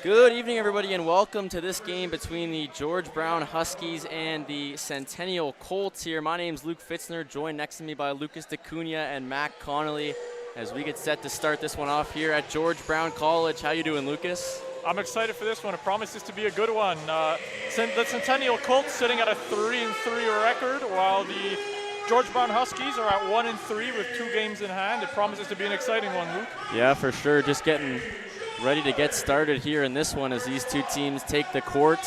Good evening, everybody, and welcome to this game between the George Brown Huskies and the Centennial Colts here. My name's Luke Fitzner, joined next to me by Lucas DeCunha and Mac Connolly as we get set to start this one off here at George Brown College. How you doing, Lucas? I'm excited for this one. It promises to be a good one. The Centennial Colts sitting at a 3-3 record, while the George Brown Huskies are at 1-3 with 2 games in hand. It promises to be an exciting one, Luke. Yeah, for sure. Just getting ready to get started here in this one as these two teams take the court.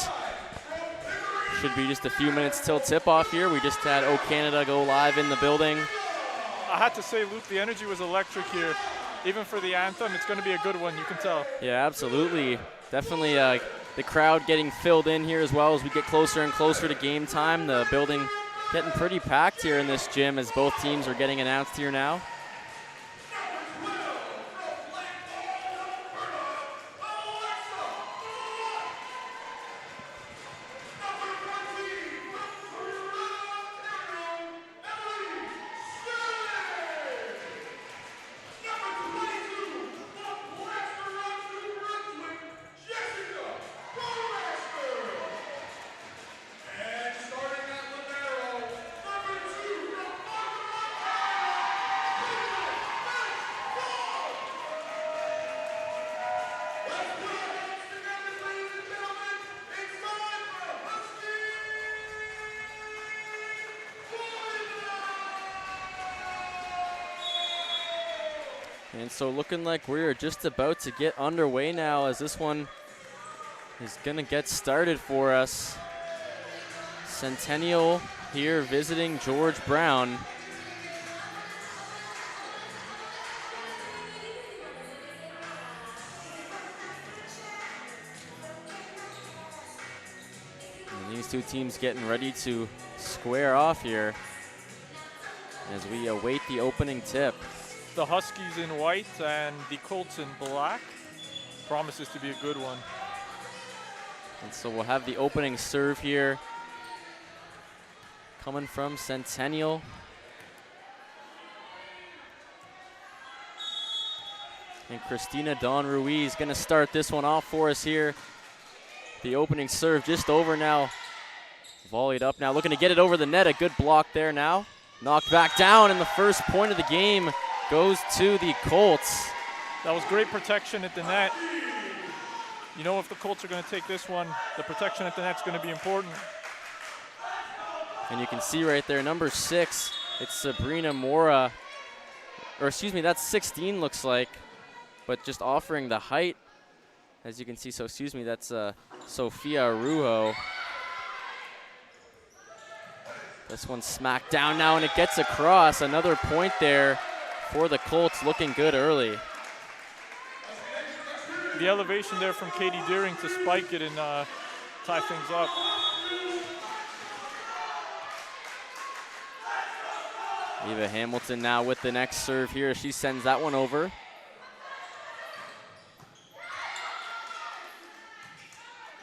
Should be just a few minutes till tip-off here. We just had O Canada go live in the building. I had to say, Luke, the energy was electric here. Even for the anthem, it's going to be a good one, you can tell. Yeah, absolutely. Definitely the crowd getting filled in here as well as we get closer and closer to game time. The building getting pretty packed here in this gym as both teams are getting announced here now. And so looking like we're just about to get underway now as this one is going to get started for us. Centennial here visiting George Brown. And these two teams getting ready to square off here as we await the opening tip. The Huskies in white and the Colts in black. Promises to be a good one. And so we'll have the opening serve here coming from Centennial. And Christina Don Ruiz going to start this one off for us here. The opening serve just over now. Volleyed up now, looking to get it over the net. A good block there now. Knocked back down, and the first point of the game goes to the Colts. That was great protection at the net. You know, if the Colts are going to take this one, the protection at the net's going to be important. And you can see right there, number 6, it's Sabrina Mora. Or excuse me, that's 16 looks like. But just offering the height, as you can see, so excuse me, that's Sofia Arujo. This one's smacked down now, and it gets across. Another point there for the Colts, looking good early. The elevation there from Katie Deering to spike it and tie things up. Eva Hamilton now with the next serve here. She sends that one over.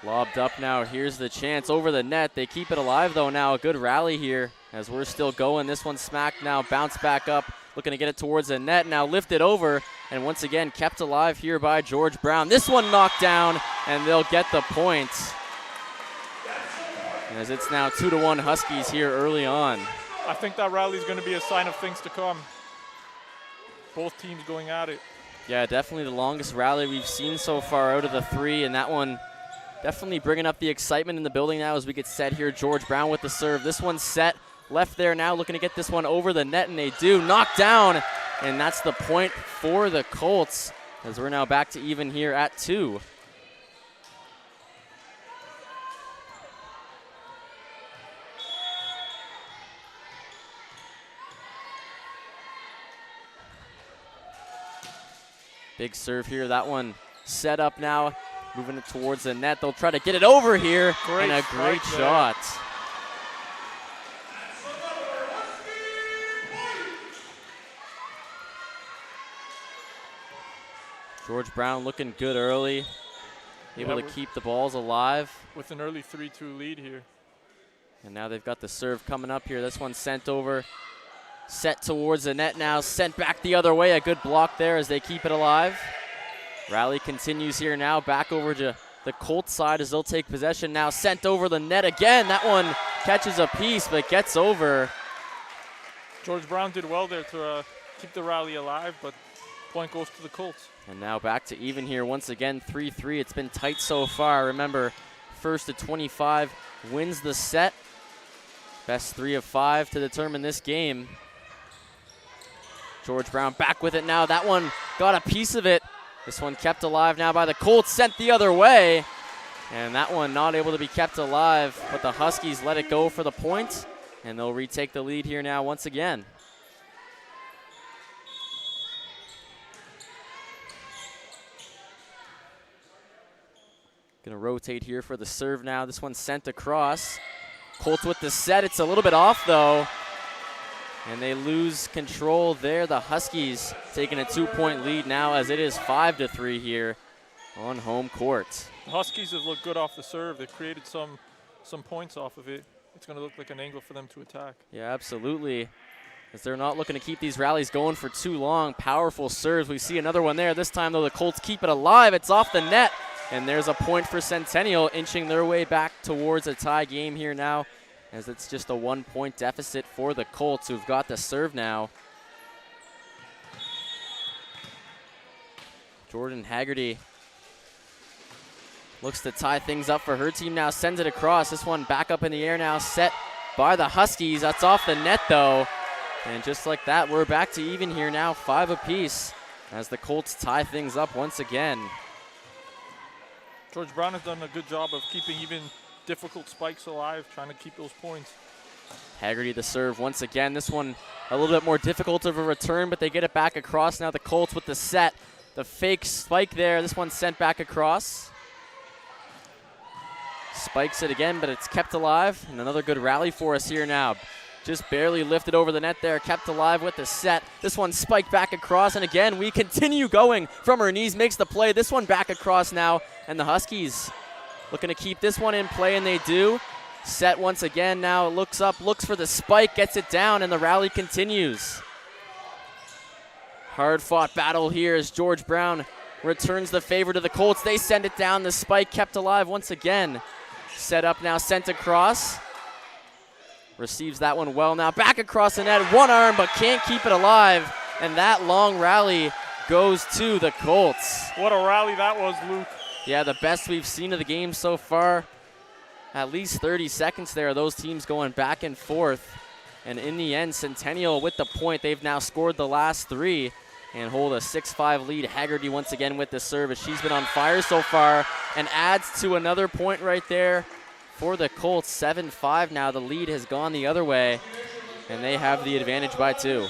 Lobbed up now. Here's the chance over the net. They keep it alive, though, now. A good rally here as we're still going. This one smacked now. Bounce back up. Looking to get it towards the net. Now lifted over. And once again, kept alive here by George Brown. This one knocked down, and they'll get the points. As it's now 2-1 Huskies here early on. I think that rally is going to be a sign of things to come. Both teams going at it. Yeah, definitely the longest rally we've seen so far out of the 3, and that one definitely bringing up the excitement in the building now as we get set here. George Brown with the serve. This one's set. Left there now, looking to get this one over the net, and they do. Knocked down, and that's the point for the Colts as we're now back to even here at 2. Big serve here. That one set up now. Moving it towards the net. They'll try to get it over here. And a great shot. George Brown looking good early. Able to keep the balls alive. With an early 3-2 lead here. And now they've got the serve coming up here. This one's sent over. Set towards the net now. Sent back the other way. A good block there as they keep it alive. Rally continues here now. Back over to the Colts side as they'll take possession now. Sent over the net again. That one catches a piece but gets over. George Brown did well there to keep the rally alive, but point goes to the Colts. And now back to even here once again, 3-3. It's been tight so far. Remember, first to 25 wins the set. Best 3 of 5 to determine this game. George Brown back with it now. That one got a piece of it. This one kept alive now by the Colts, sent the other way. And that one not able to be kept alive, but the Huskies let it go for the point, and they'll retake the lead here now once again. Gonna rotate here for the serve now. This one sent across. Colts with the set. It's a little bit off though. And they lose control there. The Huskies taking a 2-point lead now as it is 5-3 here on home court. The Huskies have looked good off the serve. They've created some points off of it. It's going to look like an angle for them to attack. Yeah, absolutely. As they're not looking to keep these rallies going for too long. Powerful serves. We see another one there. This time, though, the Colts keep it alive. It's off the net. And there's a point for Centennial, inching their way back towards a tie game here now, as it's just a 1-point deficit for the Colts, who've got the serve now. Jordan Haggerty looks to tie things up for her team now, sends it across. This one back up in the air now, set by the Huskies. That's off the net, though. And just like that, we're back to even here now, 5 apiece, as the Colts tie things up once again. George Brown has done a good job of keeping even difficult spikes alive, trying to keep those points. Haggerty the serve once again. This one a little bit more difficult of a return, but they get it back across. Now the Colts with the set. The fake spike there. This one sent back across. Spikes it again, but it's kept alive. And another good rally for us here now. Just barely lifted over the net there, kept alive with the set. This one spiked back across, and again, we continue going from her knees, makes the play. This one back across now, and the Huskies looking to keep this one in play, and they do. Set once again now, looks up, looks for the spike, gets it down, and the rally continues. Hard-fought battle here as George Brown returns the favor to the Colts. They send it down, the spike kept alive once again. Set up now, sent across. Receives that one well now, back across the net, one arm, but can't keep it alive, and that long rally goes to the Colts. What a rally that was, Luke. Yeah, the best we've seen of the game so far. At least 30 seconds there, those teams going back and forth. And in the end, Centennial with the point. They've now scored the last 3 and hold a 6-5 lead. Haggerty once again with the service. She's been on fire so far and adds to another point right there for the Colts. 7-5 now. The lead has gone the other way, and they have the advantage by 2.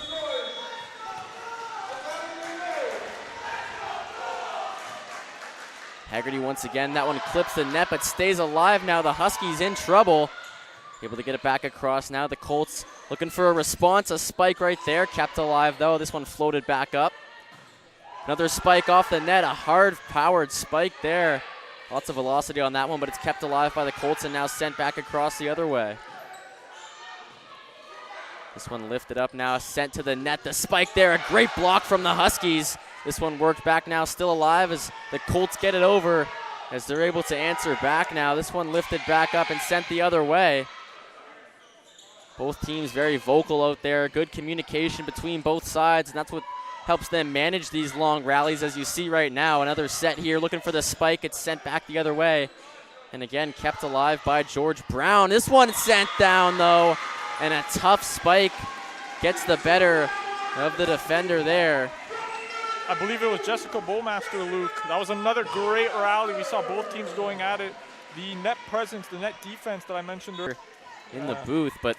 Haggerty once again. That one clips the net but stays alive now. The Huskies in trouble. Able to get it back across now. The Colts looking for a response. A spike right there. Kept alive though. This one floated back up. Another spike off the net. A hard-powered spike there. Lots of velocity on that one, but it's kept alive by the Colts and now sent back across the other way. This one lifted up now, sent to the net. The spike there, a great block from the Huskies. This one worked back now, still alive as the Colts get it over, as they're able to answer back now. This one lifted back up and sent the other way. Both teams very vocal out there. Good communication between both sides, and that's what helps them manage these long rallies, as you see right now. Another set here, looking for the spike. It's sent back the other way. And again, kept alive by George Brown. This one sent down, though, and a tough spike gets the better of the defender there. I believe it was Jessica Bowmaster, Luke. That was another great rally. We saw both teams going at it. The net presence, the net defense that I mentioned earlier. In the booth, but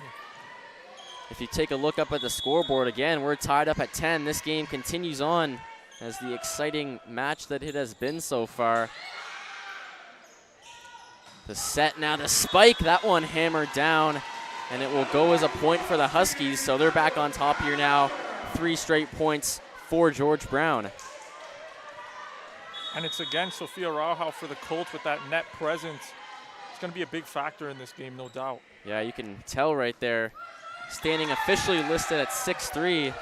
if you take a look up at the scoreboard again, we're tied up at 10. This game continues on as the exciting match that it has been so far. The set now, the spike, that one hammered down, and it will go as a point for the Huskies, so they're back on top here now. 3 straight points for George Brown. And it's again Sophia Rauhau for the Colts with that net presence. It's going to be a big factor in this game, no doubt. Yeah, you can tell right there. Standing officially listed at 6'3",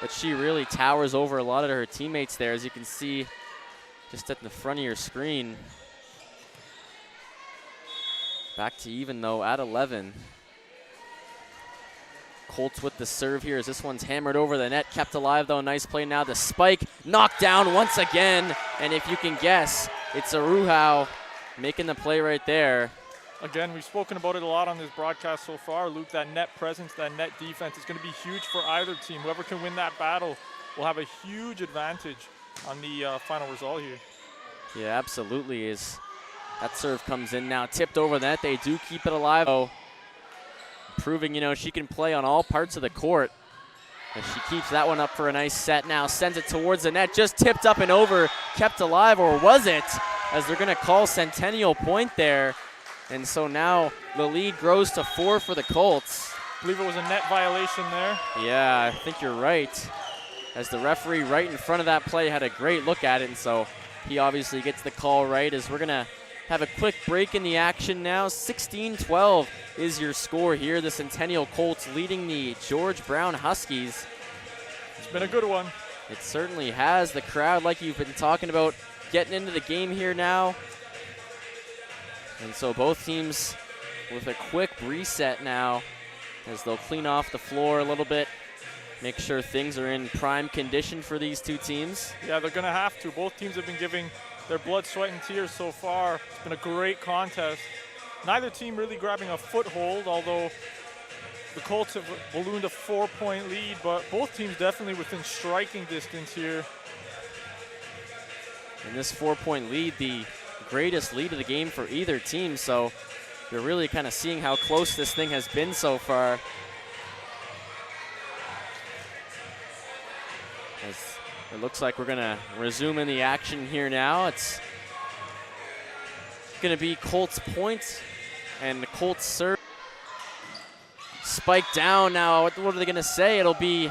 but she really towers over a lot of her teammates there, as you can see just at the front of your screen. Back to even though at 11. Colts with the serve here as this one's hammered over the net. Kept alive though, nice play now. The spike knocked down once again. And if you can guess, it's Aruhau making the play right there. Again, we've spoken about it a lot on this broadcast so far. Luke, that net presence, that net defense is going to be huge for either team. Whoever can win that battle will have a huge advantage on the final result here. Yeah, absolutely. As that serve comes in now, tipped over the net. They do keep it alive. Oh, proving, she can play on all parts of the court. And she keeps that one up for a nice set now. Sends it towards the net, just tipped up and over, kept alive, or was it? As they're going to call Centennial point there. And so now the lead grows to 4 for the Colts. I believe it was a net violation there. Yeah, I think you're right. As the referee right in front of that play had a great look at it, and so he obviously gets the call right. As we're going to have a quick break in the action now. 16-12 is your score here. The Centennial Colts leading the George Brown Huskies. It's been a good one. It certainly has. The crowd, like you've been talking about, getting into the game here now. And so both teams with a quick reset now as they'll clean off the floor a little bit, make sure things are in prime condition for these two teams. Yeah, they're going to have to. Both teams have been giving their blood, sweat, and tears so far. It's been a great contest. Neither team really grabbing a foothold, although the Colts have ballooned a 4-point lead, but both teams definitely within striking distance here. And this 4-point lead, the greatest lead of the game for either team, so you're really kind of seeing how close this thing has been so far. As it looks like we're going to resume in the action here now. It's going to be Colts point and the Colts serve. Spike down now. What are they going to say? It'll be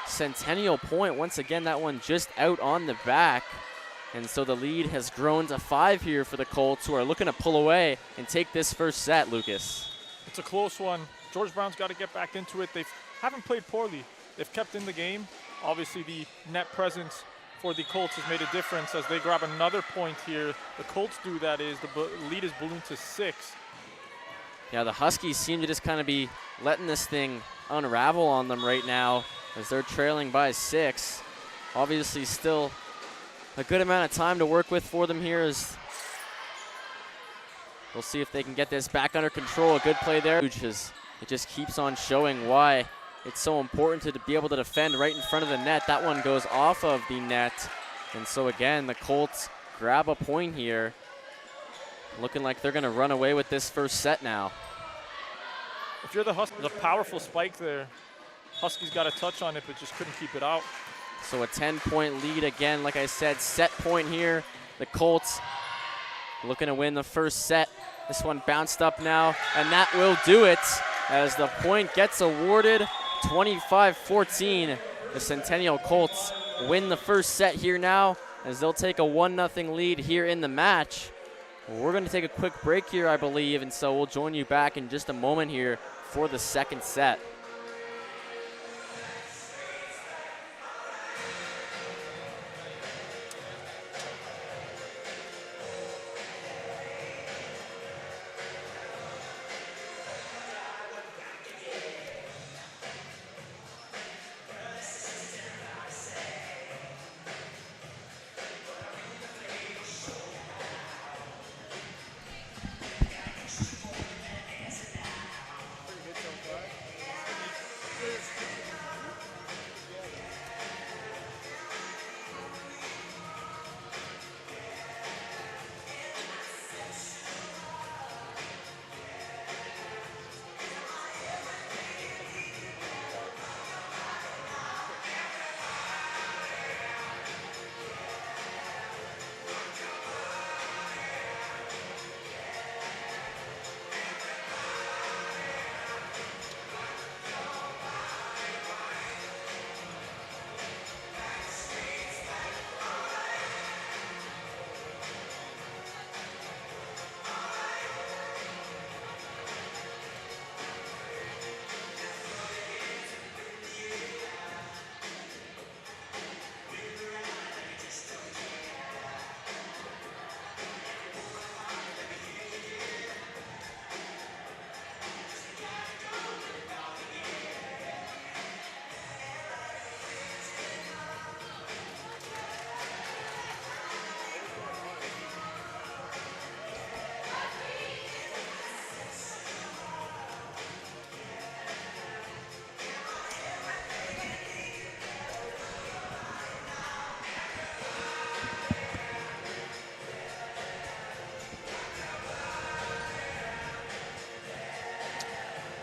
Centennial point. Once again, that one just out on the back. And so the lead has grown to 5 here for the Colts, who are looking to pull away and take this first set, Lucas. It's a close one. George Brown's got to get back into it. They haven't played poorly. They've kept in the game. Obviously, the net presence for the Colts has made a difference as they grab another point here. The Colts do, that is. The lead is ballooned to 6. Yeah, the Huskies seem to just kind of be letting this thing unravel on them right now as they're trailing by 6. Obviously, still a good amount of time to work with for them here as we'll see if they can get this back under control. A good play there. It just keeps on showing why it's so important to be able to defend right in front of the net. That one goes off of the net. And so again, the Colts grab a point here. Looking like they're going to run away with this first set now. If you're the Huskies, a powerful spike there. Huskies got a touch on it, but just couldn't keep it out. So a 10-point lead again. Like I said, set point here. The Colts looking to win the first set. This one bounced up now, and that will do it as the point gets awarded. 25-14. The Centennial Colts win the first set here now as they'll take a 1-0 lead here in the match. We're going to take a quick break here, I believe, and so we'll join you back in just a moment here for the second set.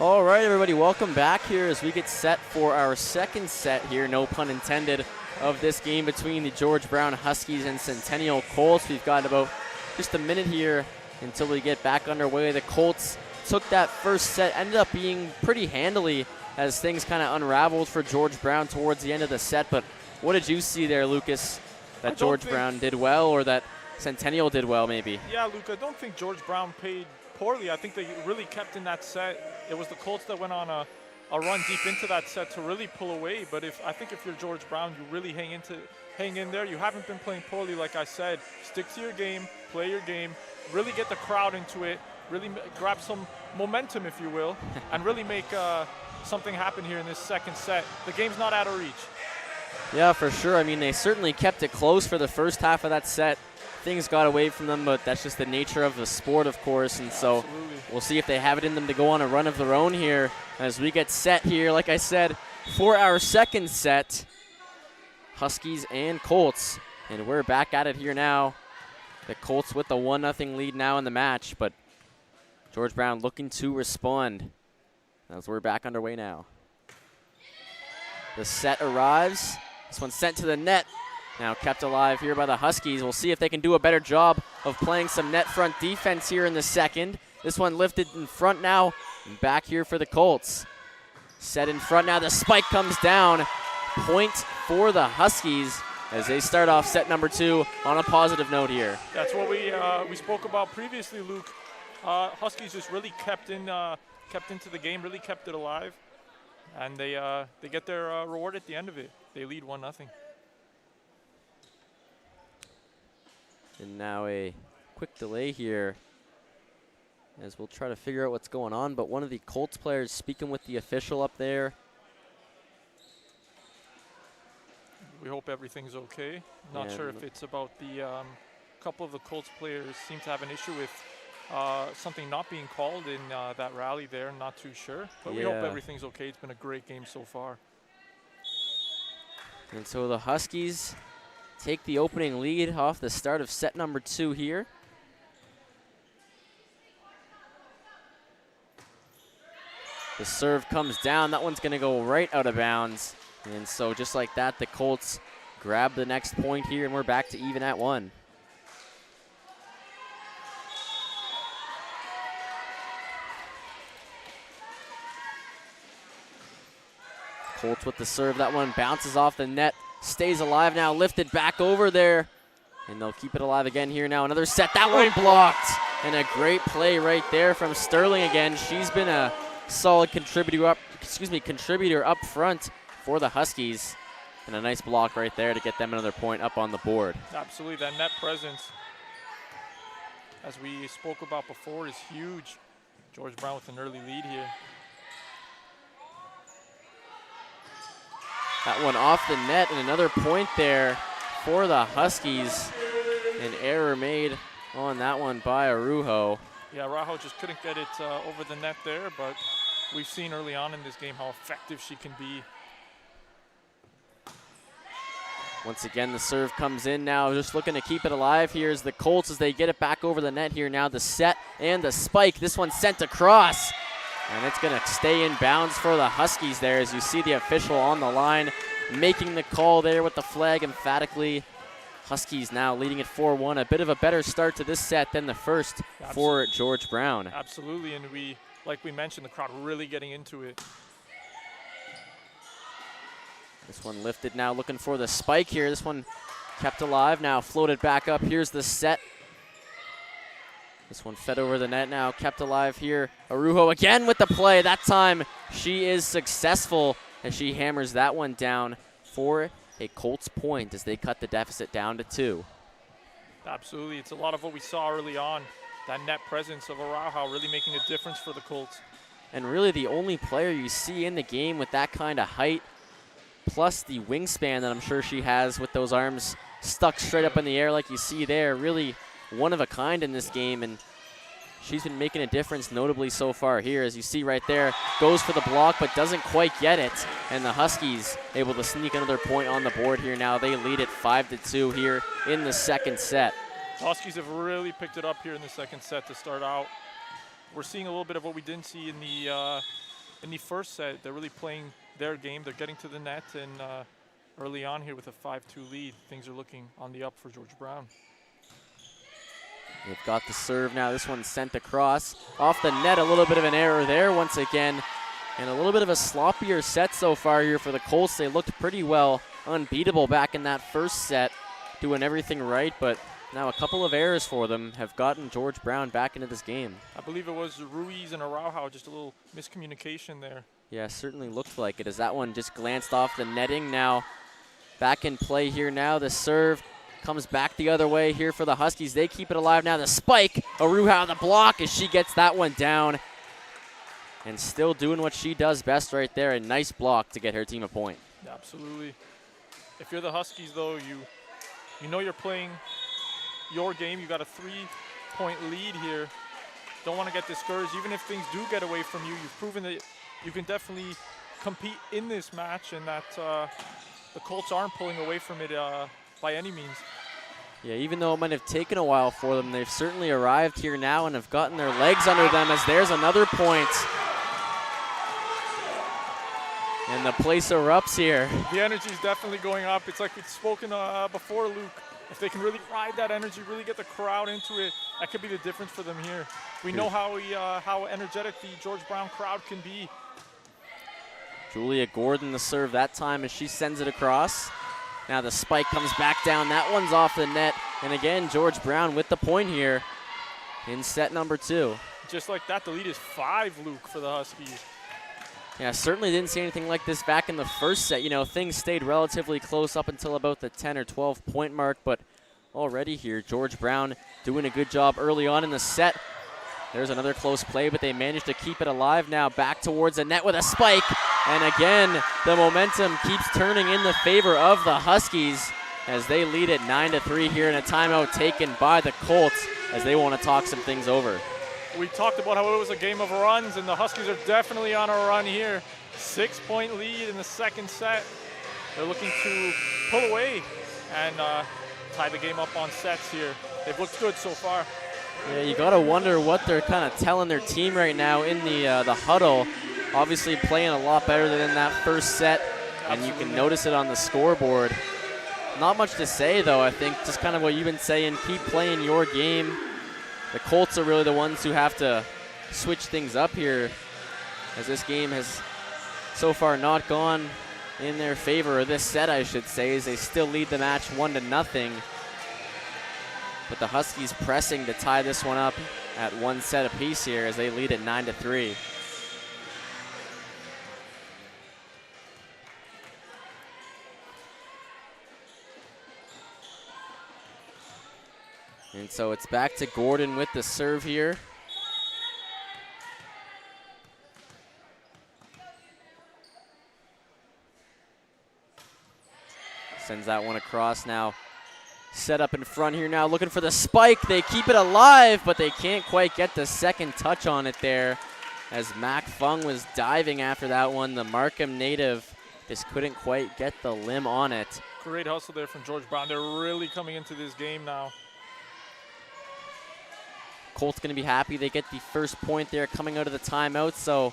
All right, everybody, welcome back here as we get set for our second set here, no pun intended, of this game between the George Brown Huskies and Centennial Colts. We've got about just a minute here until we get back underway. The Colts took that first set, ended up being pretty handily as things kind of unraveled for George Brown towards the end of the set. But what did you see there, Lucas, that George Brown did well, or that Centennial did well maybe? Yeah, Luke, I don't think George Brown played poorly. I think they really kept in that set. It was the Colts that went on a run deep into that set to really pull away. But I think if you're George Brown, you really hang in there. You haven't been playing poorly, like I said. Stick to your game, play your game, really get the crowd into it, really grab some momentum, if you will, and really make something happen here in this second set. The game's not out of reach. Yeah, for sure. I mean, they certainly kept it close for the first half of that set. Things got away from them, but that's just the nature of the sport, of course. And so Absolutely. We'll see if they have it in them to go on a run of their own here as we get set here, like I said, for our second set, Huskies and Colts. And we're back at it here now. The Colts with the 1-0 lead now in the match, but George Brown looking to respond as we're back underway now. The set arrives. This one's sent to the net. Now kept alive here by the Huskies. We'll see if they can do a better job of playing some net front defense here in the second. This one lifted in front now. And back here for the Colts. Set in front now. The spike comes down. Point for the Huskies as they start off set number 2 on a positive note here. That's what we spoke about previously, Luke. Huskies just really kept into the game, really kept it alive, and they get their reward at the end of it. They lead 1-0. And now a quick delay here as we'll try to figure out what's going on. But one of the Colts players speaking with the official up there. We hope everything's okay. Not sure if it's about the couple of the Colts players seem to have an issue with something not being called in that rally there. Not too sure. But we hope everything's okay. It's been a great game so far. And so the Huskies take the opening lead off the start of set number 2 here. The serve comes down. That one's going to go right out of bounds. And so just like that, the Colts grab the next point here, and we're back to even at 1. Colts with the serve. That one bounces off the net. Stays alive now, lifted back over there. And they'll keep it alive again here now. Another set. That one blocked. And a great play right there from Sterling again. She's been a solid contributor up front for the Huskies. And a nice block right there to get them another point up on the board. Absolutely, that net presence, as we spoke about before, is huge. George Brown with an early lead here. That one off the net, and another point there for the Huskies. An error made on that one by Araujo. Yeah, Araujo just couldn't get it over the net there, but we've seen early on in this game how effective she can be. Once again, the serve comes in now, just looking to keep it alive. Here's the Colts as they get it back over the net here now. The set and the spike. This one sent across. And it's going to stay in bounds for the Huskies there as you see the official on the line making the call there with the flag emphatically. Huskies now leading at 4-1. A bit of a better start to this set than the first for George Brown. Absolutely, and like we mentioned, the crowd really getting into it. This one lifted now, looking for the spike here. This one kept alive now, floated back up. Here's the set. This one fed over the net now, kept alive here. Araujo again with the play. That time she is successful as she hammers that one down for a Colts point as they cut the deficit down to 2. Absolutely. It's a lot of what we saw early on. That net presence of Araujo really making a difference for the Colts. And really the only player you see in the game with that kind of height, plus the wingspan that I'm sure she has with those arms stuck straight up in the air like you see there. Really one of a kind in this game, and she's been making a difference notably so far here. As you see right there, goes for the block but doesn't quite get it, and the Huskies able to sneak another point on the board here now. They lead it 5-2 here in the second set. The Huskies have really picked it up here in the second set to start out. we're seeing a little bit of what we didn't see in the first set. They're really playing their game. They're getting to the net, and early on here with a 5-2 lead, things are looking on the up for George Brown. They've got the serve now. This one's sent across. Off the net, a little bit of an error there once again. And a little bit of a sloppier set so far here for the Colts. They looked pretty well unbeatable back in that first set, doing everything right, but now a couple of errors for them have gotten George Brown back into this game. I believe it was Ruiz and Araujo, just a little miscommunication there. Yeah, certainly looked like it as that one just glanced off the netting. Now back in play here now. The serve comes back the other way here for the Huskies. They keep it alive now. The spike, Araujo the block as she gets that one down. And still doing what she does best right there. A nice block to get her team a point. Absolutely. If you're the Huskies, though, you know you're playing your game. You got a 3-point lead here. Don't want to get discouraged. Even if things do get away from you, you've proven that you can definitely compete in this match, and that the Colts aren't pulling away from it by any means. Yeah, even though it might have taken a while for them, they've certainly arrived here now and have gotten their legs under them as there's another point. And the place erupts here. The energy is definitely going up. It's like we've spoken before, Luke. If they can really ride that energy, really get the crowd into it, that could be the difference for them here. We know how energetic the George Brown crowd can be. Julia Gordon the serve that time as she sends it across. Now the spike comes back down. That one's off the net. And again, George Brown with the point here in set number 2. Just like that, the lead is 5, Luke, for the Huskies. Yeah, certainly didn't see anything like this back in the first set. You know, things stayed relatively close up until about the 10 or 12 point mark, but already here, George Brown doing a good job early on in the set. There's another close play, but they managed to keep it alive now. Back towards the net with a spike. And again, the momentum keeps turning in the favor of the Huskies as they lead it 9-3 here in a timeout taken by the Colts as they want to talk some things over. We talked about how it was a game of runs, and the Huskies are definitely on a run here. 6-point lead in the second set. They're looking to pull away and tie the game up on sets here. They've looked good so far. Yeah, you got to wonder what they're kind of telling their team right now in the huddle. Obviously playing a lot better than in that first set, and you can notice it on the scoreboard. Not much to say, though. I think just kind of what you've been saying, keep playing your game. The Colts are really the ones who have to switch things up here, as this game has so far not gone in their favor, or this set I should say, as they still lead the match 1-0. But the Huskies pressing to tie this one up at 1 set apiece here as they lead it 9-3. And so it's back to Gordon with the serve here. Sends that one across now. Set up in front here now, looking for the spike. They keep it alive, but they can't quite get the second touch on it there. As Mac Fung was diving after that one, the Markham native just couldn't quite get the limb on it. Great hustle there from George Brown. They're really coming into this game now. Colts going to be happy they get the first point there coming out of the timeout, so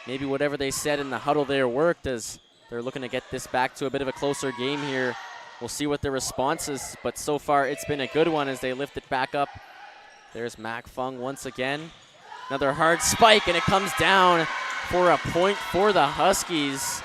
maybe whatever they said in the huddle there worked, as they're looking to get this back to a bit of a closer game here. We'll see what the response is, but so far it's been a good one as they lift it back up. There's Mac Fung once again. Another hard spike, and it comes down for a point for the Huskies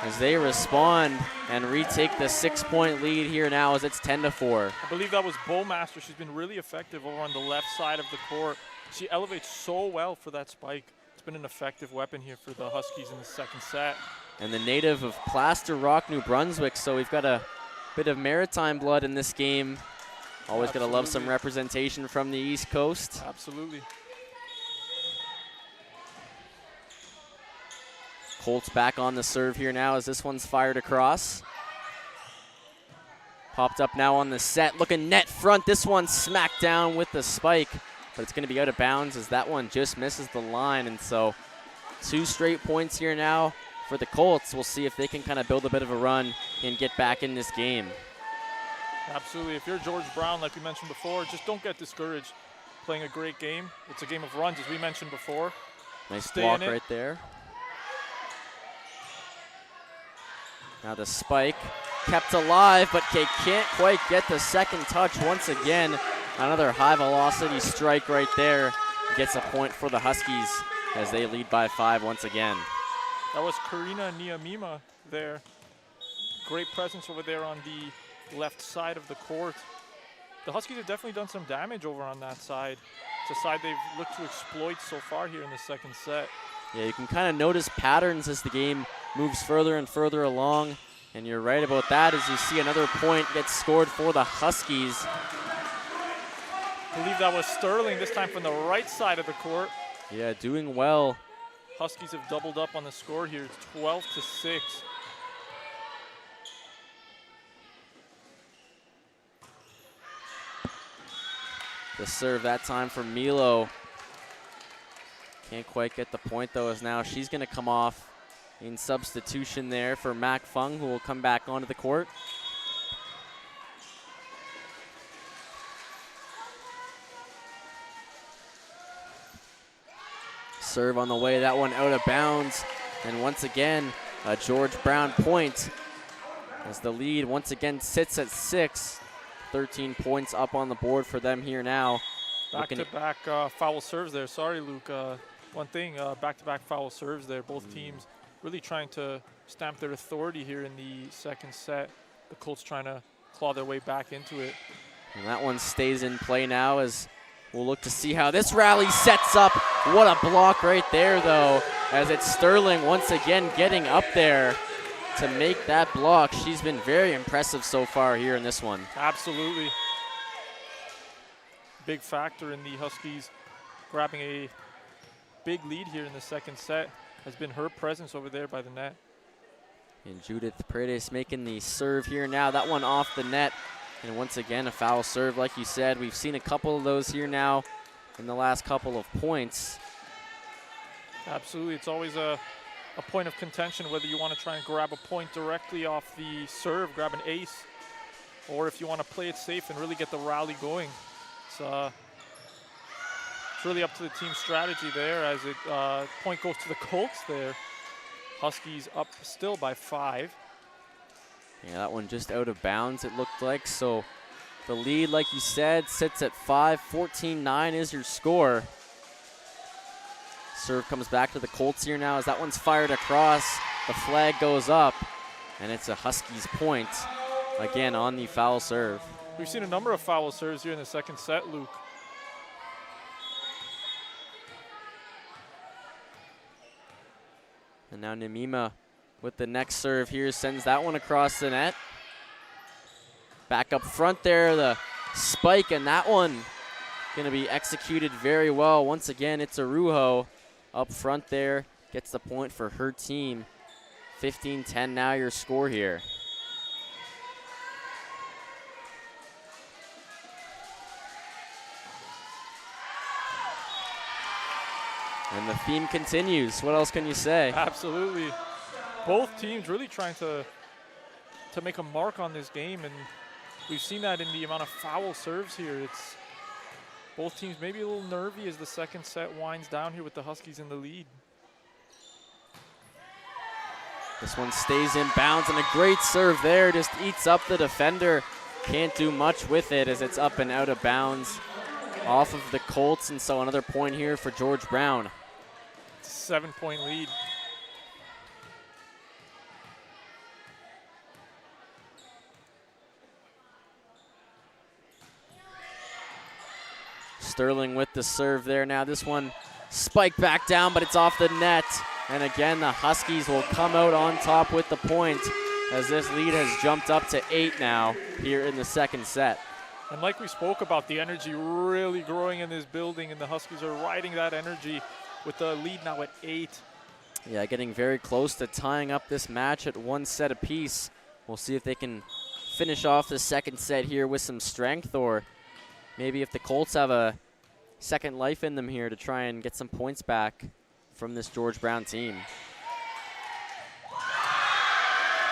as they respond and retake the 6-point lead here now as it's 10-4. I believe that was Bowmaster. She's been really effective over on the left side of the court. She elevates so well for that spike. It's been an effective weapon here for the Huskies in the second set. And the native of Plaster Rock, New Brunswick, so we've got a bit of maritime blood in this game. Always got to love some representation from the East Coast. Absolutely. Colts back on the serve here now as this one's fired across. Popped up now on the set, looking net front. This one smacked down with the spike, but it's going to be out of bounds as that one just misses the line. And so 2 straight points here now for the Colts. We'll see if they can kind of build a bit of a run and get back in this game. Absolutely. If you're George Brown, like we mentioned before, just don't get discouraged. playing a great game. It's a game of runs, as we mentioned before. Nice Stay block in it. right there. Now the spike kept alive, but they can't quite get the second touch once again. Another high velocity strike right there. Gets a point for the Huskies as they lead by 5 once again. That was Karina Niamima there. Great presence over there on the left side of the court. The Huskies have definitely done some damage over on that side. It's a side they've looked to exploit so far here in the second set. Yeah, you can kind of notice patterns as the game moves further and further along. And you're right about that as you see another point get scored for the Huskies. I believe that was Sterling, this time from the right side of the court. Yeah, doing well. Huskies have doubled up on the score here. It's 12-6. The serve that time for Milo. Can't quite get the point though, as now she's going to come off in substitution there for Mac Fung, who will come back onto the court. Serve on the way, that one out of bounds. And once again, a George Brown point as the lead once again sits at 6. 13 points up on the board for them here now. Back-to-back foul serves there. Sorry, Luke. One thing, back-to-back foul serves there. Both teams really trying to stamp their authority here in the second set. The Colts trying to claw their way back into it. And that one stays in play now as we'll look to see how this rally sets up. What a block right there, though, as it's Sterling once again getting up there to make that block. She's been very impressive so far here in this one. Absolutely. Big factor in the Huskies grabbing a big lead here in the second set has been her presence over there by the net. And Judith Paredes making the serve here now. That one off the net. And once again, a foul serve, like you said. We've seen a couple of those here now in the last couple of points. Absolutely. It's always a point of contention whether you want to try and grab a point directly off the serve, grab an ace, or if you want to play it safe and really get the rally going. It's really up to the team's strategy there as it point goes to the Colts there. Huskies up still by 5. Yeah, that one just out of bounds, it looked like. So the lead, like you said, sits at 5. 14-9 is your score. Serve comes back to the Colts here now as that one's fired across. The flag goes up, and it's a Huskies point, again on the foul serve. We've seen a number of foul serves here in the second set, Luke. And now Nimima with the next serve here sends that one across the net. Back up front there, the spike, and that one going to be executed very well. Once again, it's Arujo up front there, gets the point for her team. 15-10 now your score here. And the theme continues. What else can you say? Absolutely. Both teams really trying to make a mark on this game, and we've seen that in the amount of foul serves here. It's both teams maybe a little nervy as the second set winds down here with the Huskies in the lead. This one stays in bounds, and a great serve there. Just eats up the defender. Can't do much with it as it's up and out of bounds off of the Colts, and so another point here for George Brown. 7-point lead. Sterling with the serve there. Now this one spiked back down, but it's off the net. And again, the Huskies will come out on top with the point as this lead has jumped up to 8 now here in the second set. And like we spoke about, the energy really growing in this building, and the Huskies are riding that energy with the lead now at 8. Yeah, getting very close to tying up this match at 1 set apiece. We'll see if they can finish off the second set here with some strength, or maybe if the Colts have a second life in them here to try and get some points back from this George Brown team.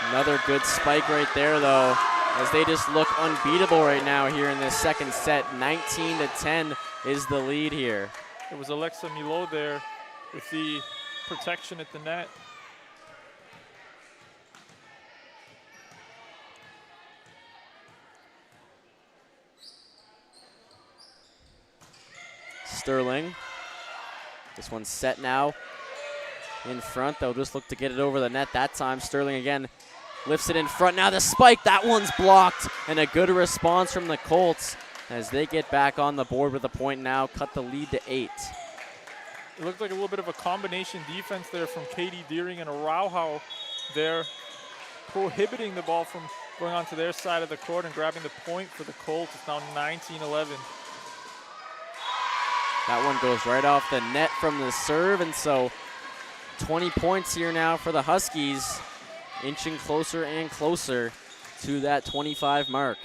Another good spike right there, though. as they just look unbeatable right now here in this second set. 19-10 is the lead here. It was Alexa Milo there with the protection at the net. Sterling. This one's set now. In front, they'll just look to get it over the net that time. Sterling again lifts it in front. Now the spike, that one's blocked. And a good response from the Colts as they get back on the board with a point now, cut the lead to 8. It looked like a little bit of a combination defense there from Katie Deering and Araujo there, prohibiting the ball from going onto their side of the court and grabbing the point for the Colts. It's now 19-11. That one goes right off the net from the serve, and so 20 points here now for the Huskies, inching closer and closer to that 25 mark.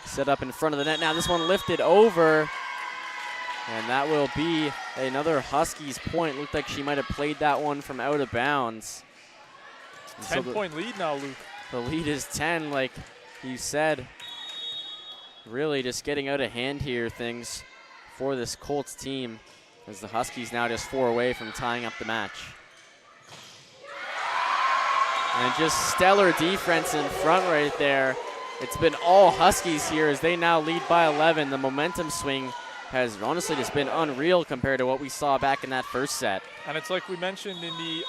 Set up in front of the net. Now this one lifted over, and that will be another Huskies point. Looked like she might have played that one from out of bounds. 10-point lead now, Luke. The lead is 10, like you said. Really just getting out of hand here, things for this Colts team, as the Huskies now just 4 away from tying up the match. And just stellar defense in front right there. It's been all Huskies here as they now lead by 11. The momentum swing has honestly just been unreal compared to what we saw back in that first set. And it's like we mentioned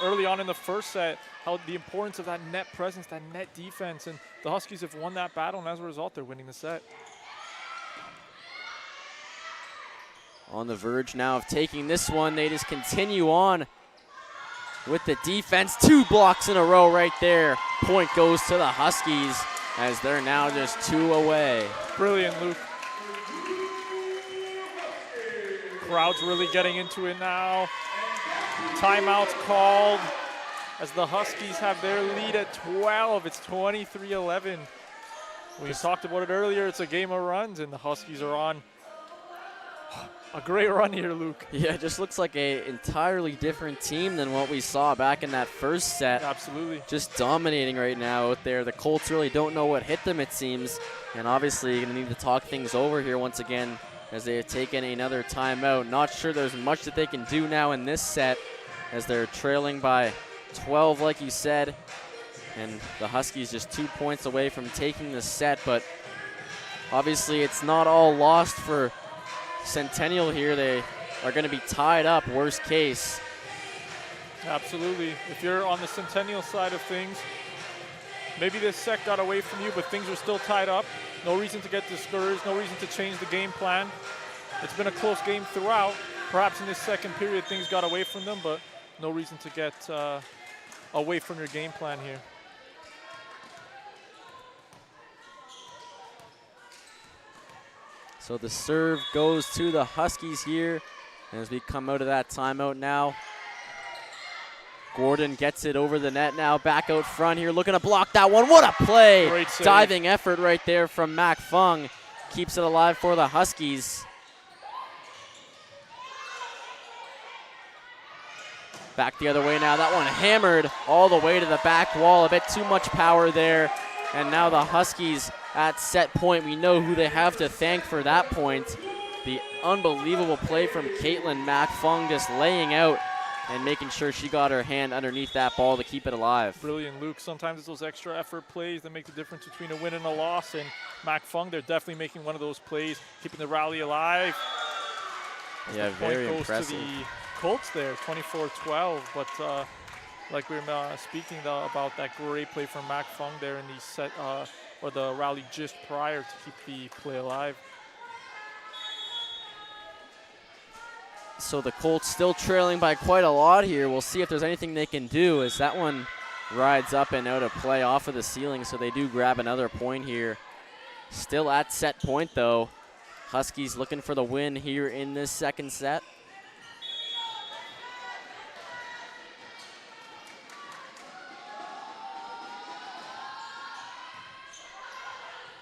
early on in the first set, how the importance of that net presence, that net defense, and the Huskies have won that battle, and as a result, they're winning the set. On the verge now of taking this one, they just continue on with the defense. 2 blocks in a row right there. Point goes to the Huskies as they're now just 2 away. Brilliant, Luke. Crowd's really getting into it now. Timeout's called as the Huskies have their lead at 12. It's 23-11. We talked about it earlier. It's a game of runs, and the Huskies are on a great run here, Luke. Yeah, it just looks like an entirely different team than what we saw back in that first set. Absolutely. Just dominating right now out there. The Colts really don't know what hit them, it seems. And obviously, you're going to need to talk things over here once again as they have taken another timeout. Not sure there's much that they can do now in this set as they're trailing by 12, like you said. And the Huskies just 2 points away from taking the set. But obviously, it's not all lost for Centennial here. They are going to be tied up, worst case. Absolutely. If you're on the Centennial side of things, maybe this set got away from you, but things are still tied up. No reason to get discouraged, no reason to change the game plan. It's been a close game throughout. Perhaps in this second period, things got away from them, but no reason to get away from your game plan here. So the serve goes to the Huskies here as we come out of that timeout now. Gordon gets it over the net now, back out front here, looking to block that one. What a play! Great save. Diving effort right there from Mac Fung. Keeps it alive for the Huskies. Back the other way now. That one hammered all the way to the back wall. A bit too much power there. And now the Huskies at set point. We know who they have to thank for that point. The unbelievable play from Caitlin Mac Fung, just laying out and making sure she got her hand underneath that ball to keep it alive. Brilliant, Luke. Sometimes it's those extra effort plays that make the difference between a win and a loss. And Mac Fung, they're definitely making one of those plays, keeping the rally alive. Yeah, very impressive. impressive. Point goes to the Colts there, 24-12. But like we were speaking about that great play from Mac Fung there in the set or the rally just prior to keep the play alive. So the Colts still trailing by quite a lot here. We'll see if there's anything they can do as that one rides up and out of play off of the ceiling, so they do grab another point here. Still at set point though. Huskies looking for the win here in this second set.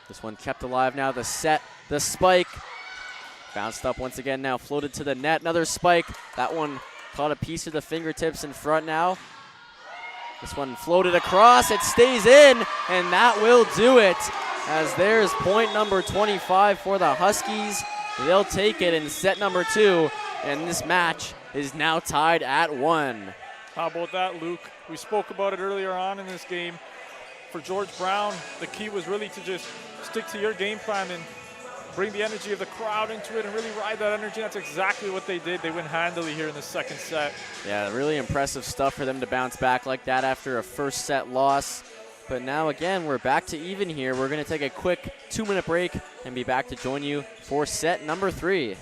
This one kept alive now. The set, the spike. Bounced up once again now, floated to the net. Another spike. That one caught a piece of the fingertips in front now. This one floated across. It stays in, and that will do it. As there's point number 25 for the Huskies. They'll take it in set number 2, and this match is now tied at 1. How about that, Luke? We spoke about it earlier on in this game. For George Brown, the key was really to just stick to your game plan and bring the energy of the crowd into it and really ride that energy. That's exactly what they did. They win handily here in the second set. Yeah, really impressive stuff for them to bounce back like that after a first set loss. But now again, we're back to even here. We're going to take a quick 2-minute break and be back to join you for set number 3.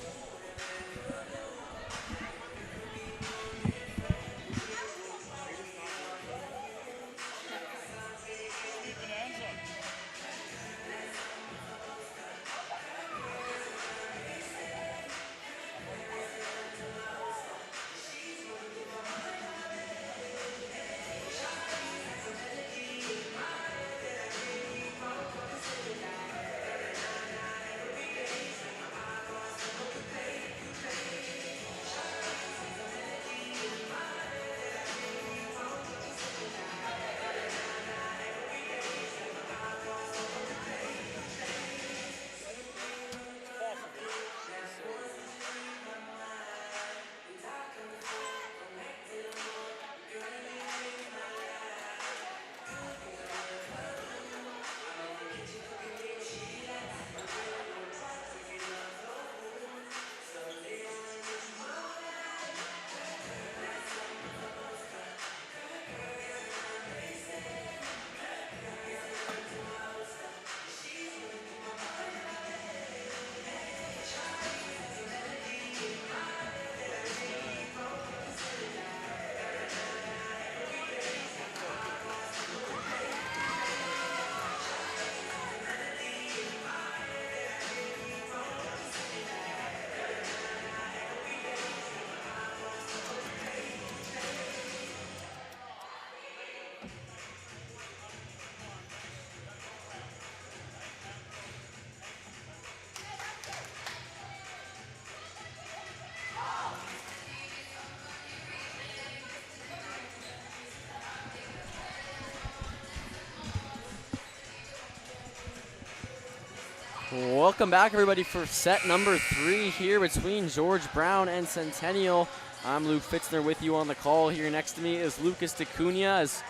Welcome back, everybody, for set number 3 here between George Brown and Centennial. I'm Luke Fitzner with you on the call. Here next to me is Lucas DeCunha.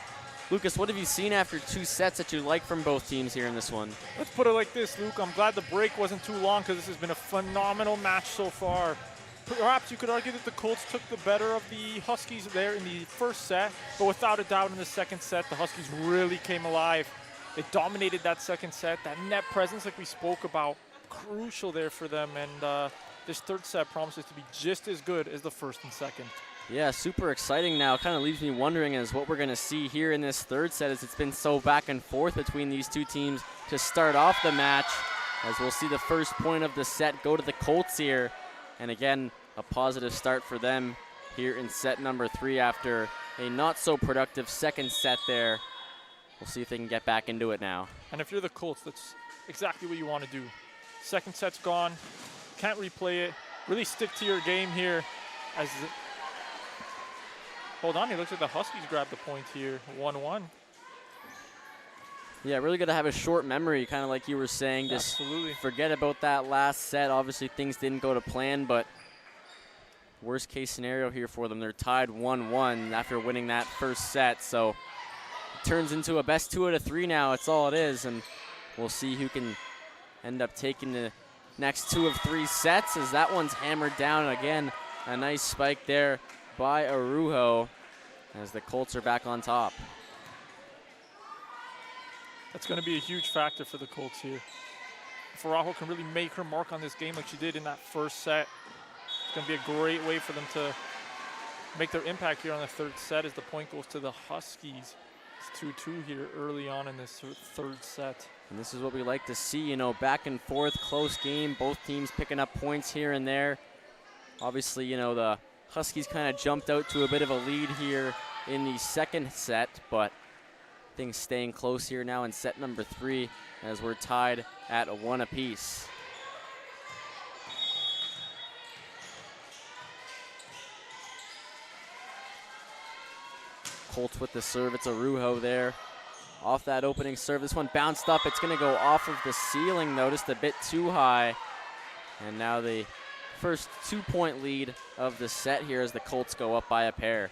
Lucas, what have you seen after 2 sets that you like from both teams here in this one? Let's put it like this, Luke. I'm glad the break wasn't too long because this has been a phenomenal match so far. Perhaps you could argue that the Colts took the better of the Huskies there in the first set, but without a doubt in the second set, the Huskies really came alive. They dominated that second set. That net presence, like we spoke about, crucial there for them. And this third set promises to be just as good as the first and second. Yeah, super exciting now. Kind of leaves me wondering as what we're going to see here in this third set, as it's been so back and forth between these two teams to start off the match, as we'll see the first point of the set go to the Colts here. And again, a positive start for them here in set number 3 after a not so productive second set there. We'll see if they can get back into it now. And if you're the Colts, that's exactly what you want to do. Second set's gone. Can't replay it. Really stick to your game here. Hold on, it looks like the Huskies grabbed the point here. 1-1. Yeah, really got to have a short memory, kind of like you were saying. Just absolutely forget about that last set. Obviously, things didn't go to plan, but worst case scenario here for them. They're tied 1-1 after winning that first set. So it turns into a best 2 out of 3 now. It's all it is, and we'll see who can end up taking the next 2 of 3 sets, as that one's hammered down. Again, a nice spike there by Arujo as the Colts are back on top. That's going to be a huge factor for the Colts here. If Arujo can really make her mark on this game like she did in that first set, it's going to be a great way for them to make their impact here on the third set as the point goes to the Huskies. It's 2-2 here early on in this third set. And this is what we like to see, you know, back and forth, close game, both teams picking up points here and there. Obviously, you know, the Huskies kind of jumped out to a bit of a lead here in the second set, but things staying close here now in set number 3 as we're tied at 1 apiece. Colts with the serve. It's Arujo there. Off that opening serve. This one bounced up. It's going to go off of the ceiling, though, just a bit too high. And now the first 2-point lead of the set here as the Colts go up by a pair.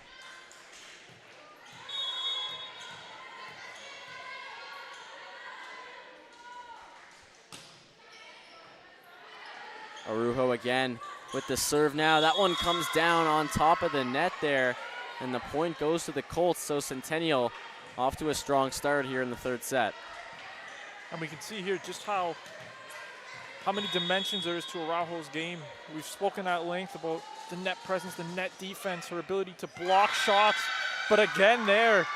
Arujo again with the serve now. That one comes down on top of the net there, and the point goes to the Colts. So Centennial off to a strong start here in the third set. And we can see here just how many dimensions there is to Araujo's game. We've spoken at length about the net presence, the net defense, her ability to block shots. But again there,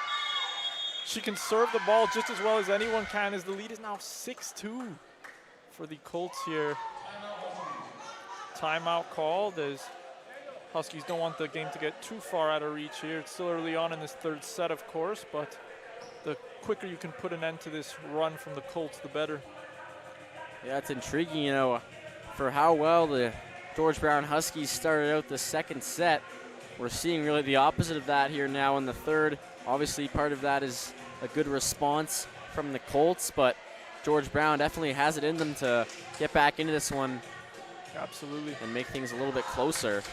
she can serve the ball just as well as anyone can, as the lead is now 6-2 for the Colts here. Timeout called, as Huskies don't want the game to get too far out of reach here. It's still early on in this third set, of course, but the quicker you can put an end to this run from the Colts, the better. Yeah, it's intriguing, you know, for how well the George Brown Huskies started out the second set. We're seeing really the opposite of that here now in the third. Obviously, part of that is a good response from the Colts, but George Brown definitely has it in them to get back into this one. Absolutely. And make things a little bit closer.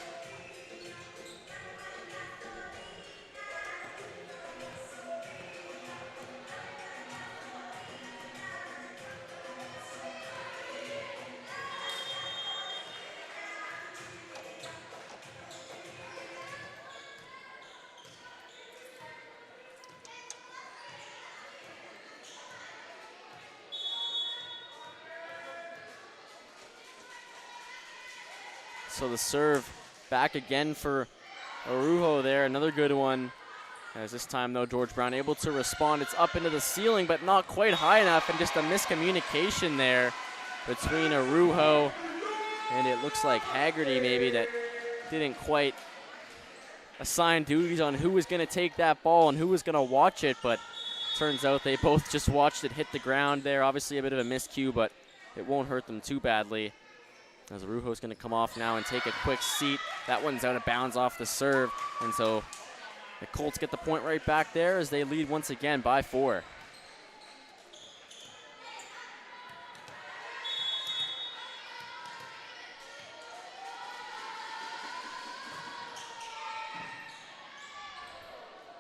So the serve back again for Arujo there. Another good one. As this time, though, George Brown able to respond. It's up into the ceiling, but not quite high enough, and just a miscommunication there between Arujo and it looks like Haggerty maybe that didn't quite assign duties on who was going to take that ball and who was going to watch it, but turns out they both just watched it hit the ground there. Obviously a bit of a miscue, but it won't hurt them too badly. As Arujo's going to come off now and take a quick seat. That one's out of bounds off the serve. And so the Colts get the point right back there as they lead once again by 4.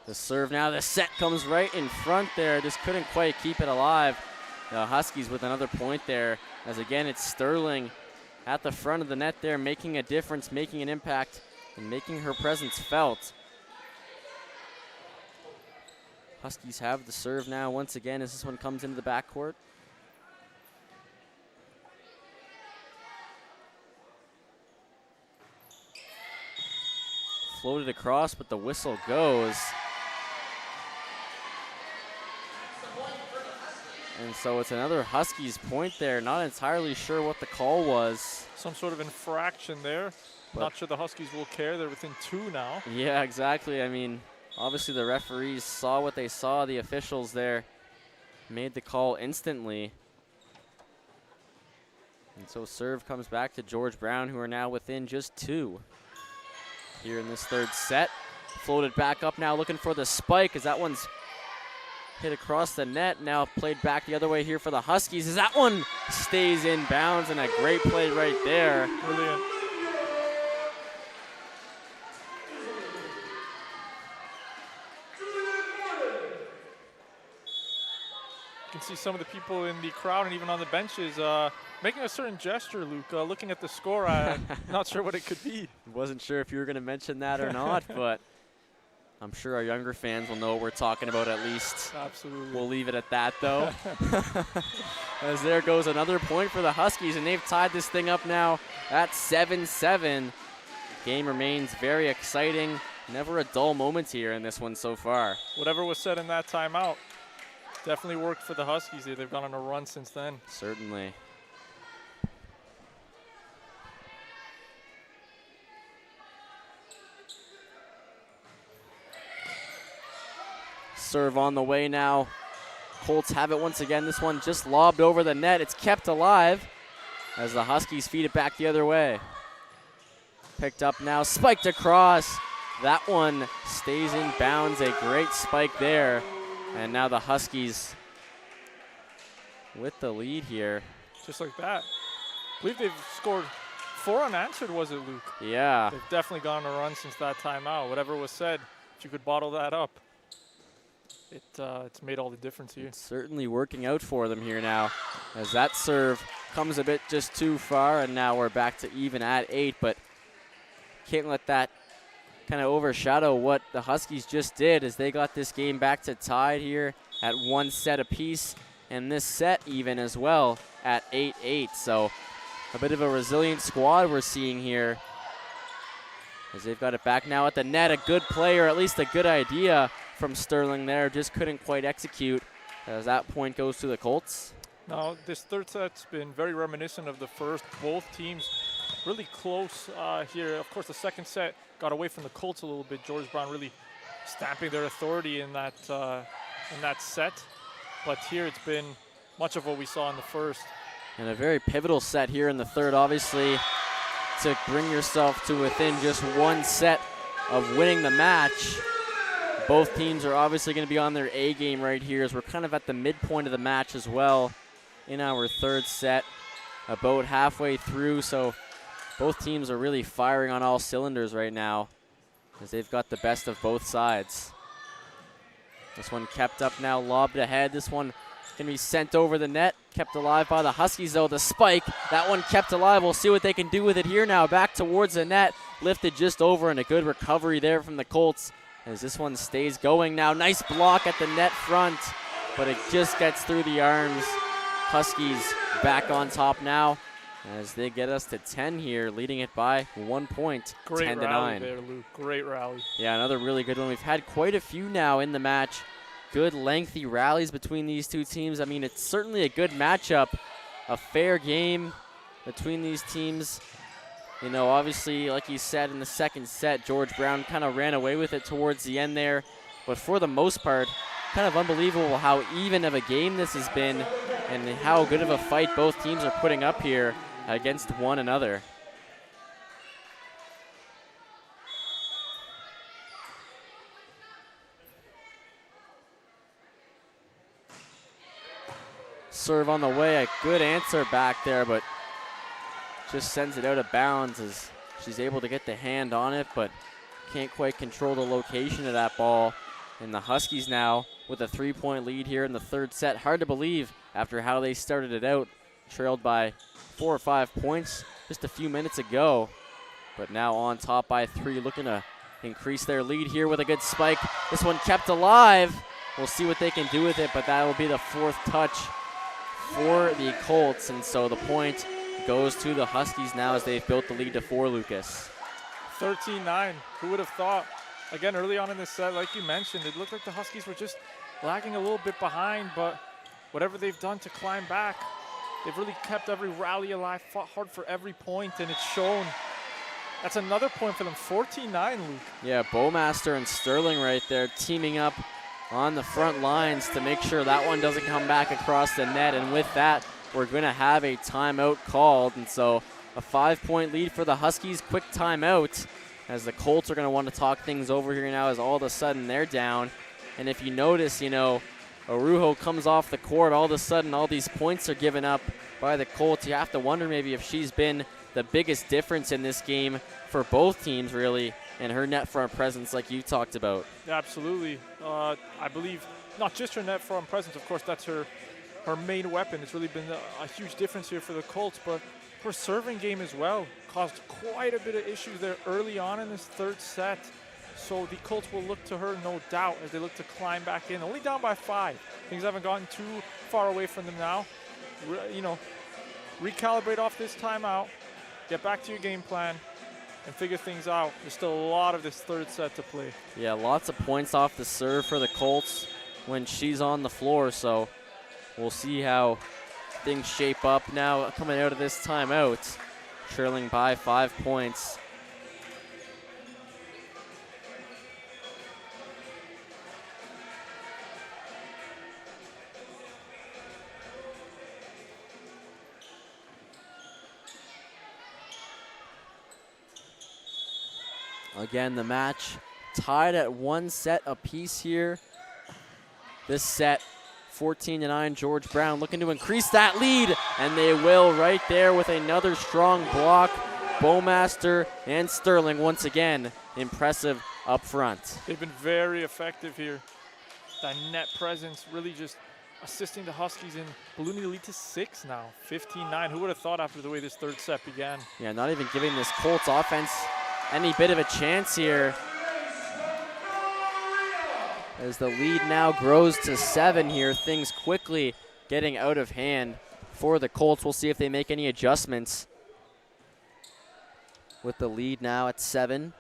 The serve now, the set comes right in front there. Just couldn't quite keep it alive. The Huskies with another point there. As again, it's Sterling at the front of the net there, making a difference, making an impact, and making her presence felt. Huskies have the serve now once again as this one comes into the backcourt. Floated across, but the whistle goes. And so it's another Huskies point there. Not entirely sure what the call was. Some sort of infraction there. Not sure the Huskies will care. They're within 2 now. Yeah, exactly. I mean, obviously the referees saw what they saw. The officials there made the call instantly. And so serve comes back to George Brown, who are now within just 2 here in this third set. Floated back up now, looking for the spike as that one's hit across the net. Now played back the other way here for the Huskies as that one stays in bounds, and a great play right there. Brilliant. You can see some of the people in the crowd and even on the benches making a certain gesture, Luke, looking at the score. I'm not sure what it could be. Wasn't sure if you were going to mention that or not, but I'm sure our younger fans will know what we're talking about at least. Absolutely. We'll leave it at that, though. As there goes another point for the Huskies, and they've tied this thing up now at 7-7. Game remains very exciting. Never a dull moment here in this one so far. Whatever was said in that timeout definitely worked for the Huskies. They've gone on a run since then. Certainly. Serve on the way now. Colts have it once again. This one just lobbed over the net. It's kept alive as the Huskies feed it back the other way. Picked up now, spiked across, That one stays in bounds. A great spike there. And now the Huskies with the lead here. Just like that. I believe they've scored 4 unanswered, was it, Luke? Yeah. They've definitely gone on a run since that timeout. Whatever was said, if you could bottle that up, it's made all the difference here. It's certainly working out for them here now, as that serve comes a bit just too far, and now we're back to even at 8, but can't let that kind of overshadow what the Huskies just did, as they got this game back to tied here at 1 set apiece, and this set even as well at 8-8. So a bit of a resilient squad we're seeing here, as they've got it back now at the net. A good play, or at least a good idea from Sterling there, just couldn't quite execute, as that point goes to the Colts. Now, this third set's been very reminiscent of the first. Both teams really close here. Of course, the second set got away from the Colts a little bit. George Brown really stamping their authority in that set. But here it's been much of what we saw in the first. And a very pivotal set here in the third, obviously, to bring yourself to within just 1 set of winning the match. Both teams are obviously going to be on their A game right here, as we're kind of at the midpoint of the match as well in our third set, about halfway through. So both teams are really firing on all cylinders right now, as they've got the best of both sides. This one kept up now, lobbed ahead. This one can be sent over the net, kept alive by the Huskies though. The spike, that one kept alive. We'll see what they can do with it here now. Back towards the net, lifted just over, and a good recovery there from the Colts, as this one stays going now. Nice block at the net front, but it just gets through the arms. Huskies back on top now, as they get us to 10 here, leading it by 1 point, Great 10 to rally 9. there, Luke. Great rally. Yeah, another really good one. We've had quite a few now in the match. Good lengthy rallies between these two teams. I mean, it's certainly a good matchup, a fair game between these teams. You know, obviously, like you said, in the second set, George Brown kind of ran away with it towards the end there. But for the most part, kind of unbelievable how even of a game this has been, and how good of a fight both teams are putting up here against one another. Serve on the way, a good answer back there, but just sends it out of bounds, as she's able to get the hand on it, but can't quite control the location of that ball. And the Huskies now with a 3-point lead here in the third set. Hard to believe after how they started it out, trailed by 4 or 5 points just a few minutes ago, but now on top by 3, looking to increase their lead here with a good spike. This one kept alive. We'll see what they can do with it, but that will be the 4th touch for the Colts, and so the point goes to the Huskies now, as they've built the lead to 4, Lucas. 13-9. Who would have thought? Again, early on in this set, like you mentioned, it looked like the Huskies were just lagging a little bit behind, but whatever they've done to climb back, they've really kept every rally alive, fought hard for every point, and it's shown. That's another point for them, 14-9, Luke. Yeah, Bowmaster and Sterling right there teaming up on the front lines to make sure that one doesn't come back across the net. And with that, we're going to have a timeout called. And so a 5-point lead for the Huskies. Quick timeout, as the Colts are going to want to talk things over here now, as all of a sudden they're down. And if you notice, you know, Arujo comes off the court, all of a sudden all these points are given up by the Colts. You have to wonder maybe if she's been the biggest difference in this game for both teams, really, and her net front presence like you talked about. Yeah, absolutely. I believe not just her net front presence, of course, that's her main weapon. It's really been a huge difference here for the Colts, but her serving game as well caused quite a bit of issues there early on in this third set. So the Colts will look to her, no doubt, as they look to climb back in. Only down by 5. Things haven't gotten too far away from them now. You know, recalibrate off this timeout, get back to your game plan, and figure things out. There's still a lot of this third set to play. Yeah, lots of points off the serve for the Colts when she's on the floor, so we'll see how things shape up now coming out of this timeout, trailing by 5 points. Again, the match tied at 1 set apiece here. This set, 14-9, George Brown looking to increase that lead, and they will right there with another strong block. Bowmaster and Sterling once again impressive up front. They've been very effective here. That net presence really just assisting the Huskies in ballooning the lead to 6 now, 15-9. Who would have thought after the way this third set began? Yeah, not even giving this Colts offense any bit of a chance here. As the lead now grows to 7 here, things quickly getting out of hand for the Colts. We'll see if they make any adjustments with the lead now at 7.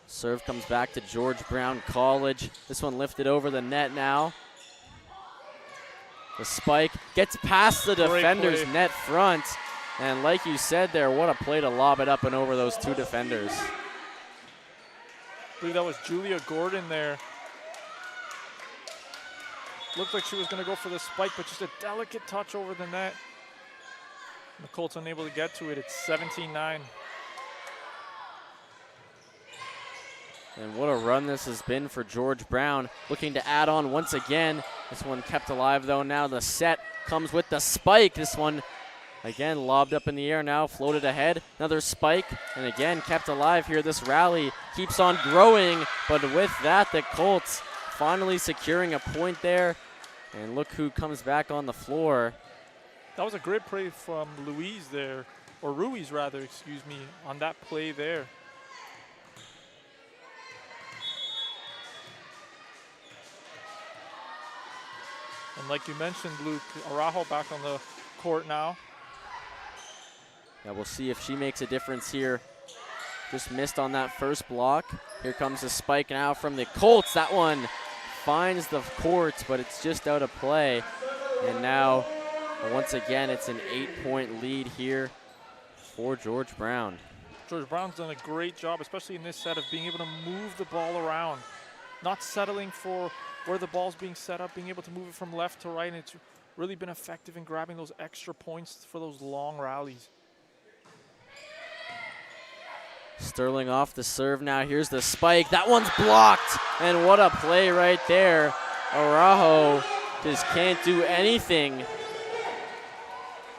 Serve comes back to George Brown College. This one lifted over the net now. The spike gets past the defender's net front. And like you said there, what a play to lob it up and over those 2 defenders. I believe that was Julia Gordon there. Looked like she was going to go for the spike, but just a delicate touch over the net. The Colts unable to get to it. It's 17-9. And what a run this has been for George Brown. Looking to add on once again. This one kept alive though. Now the set comes with the spike. This one again lobbed up in the air now, floated ahead. Another spike, and again kept alive here. This rally keeps on growing, but with that, the Colts finally securing a point there. And look who comes back on the floor. That was a great play from Ruiz there, excuse me, on that play there. And like you mentioned, Luke, Araujo back on the court now. Yeah, we'll see if she makes a difference here. Just missed on that first block. Here comes the spike now from the Colts. That one finds the court, but it's just out of play. And now, once again, it's an 8-point lead here for George Brown. George Brown's done a great job, especially in this set, of being able to move the ball around. Not settling for where the ball's being set up, being able to move it from left to right, and it's really been effective in grabbing those extra points for those long rallies. Sterling off the serve now. Here's the spike. That one's blocked. And what a play right there. Araujo just can't do anything.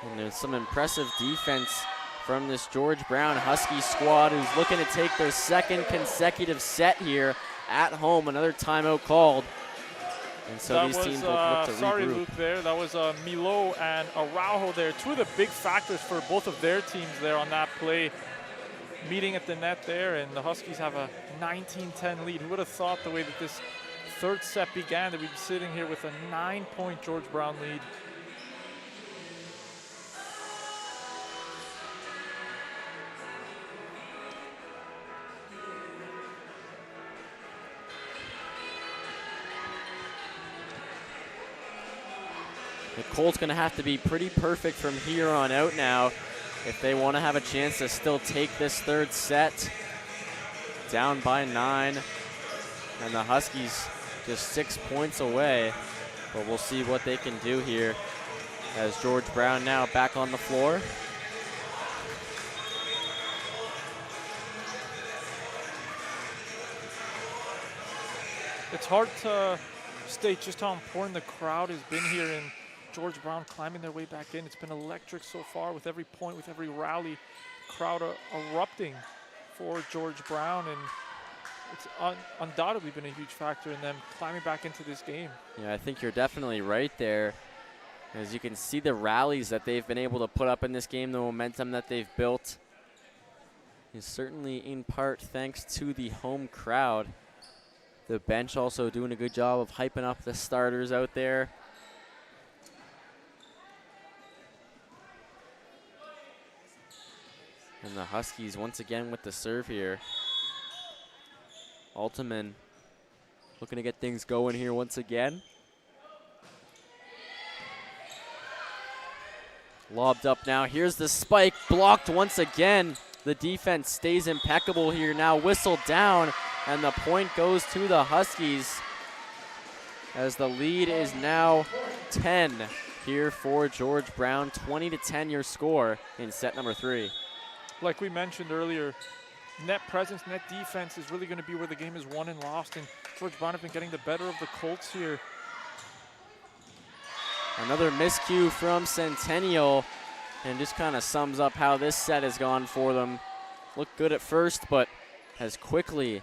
And there's some impressive defense from this George Brown Husky squad, who's looking to take their 2nd consecutive set here at home. Another timeout called. And so that these was, teams will look to sorry, regroup. Luke, there. That was Milo and Araujo there. 2 of the big factors for both of their teams there on that play. Meeting at the net there, and the Huskies have a 19-10 lead. Who would have thought the way that this third set began that we'd be sitting here with a 9-point George Brown lead. The Colts going to have to be pretty perfect from here on out now if they want to have a chance to still take this third set. Down by 9, and the Huskies just 6 points away. But we'll see what they can do here as George Brown now back on the floor. It's hard to state just how important the crowd has been here in George Brown climbing their way back in. It's been electric so far with every point, with every rally. Crowd erupting for George Brown, and it's undoubtedly been a huge factor in them climbing back into this game. Yeah, I think you're definitely right there. As you can see the rallies that they've been able to put up in this game, the momentum that they've built is certainly in part thanks to the home crowd. The bench also doing a good job of hyping up the starters out there. And the Huskies once again with the serve here. Altman looking to get things going here once again. Lobbed up now. Here's the spike, blocked once again. The defense stays impeccable here now. Whistled down, and the point goes to the Huskies. as the lead is now 10 here for George Brown. 20-10 your score in set number 3. Like we mentioned earlier, net presence, net defense is really going to be where the game is won and lost, and George Brown have been getting the better of the Colts here. Another miscue from Centennial, and just kind of sums up how this set has gone for them. Looked good at first, but has quickly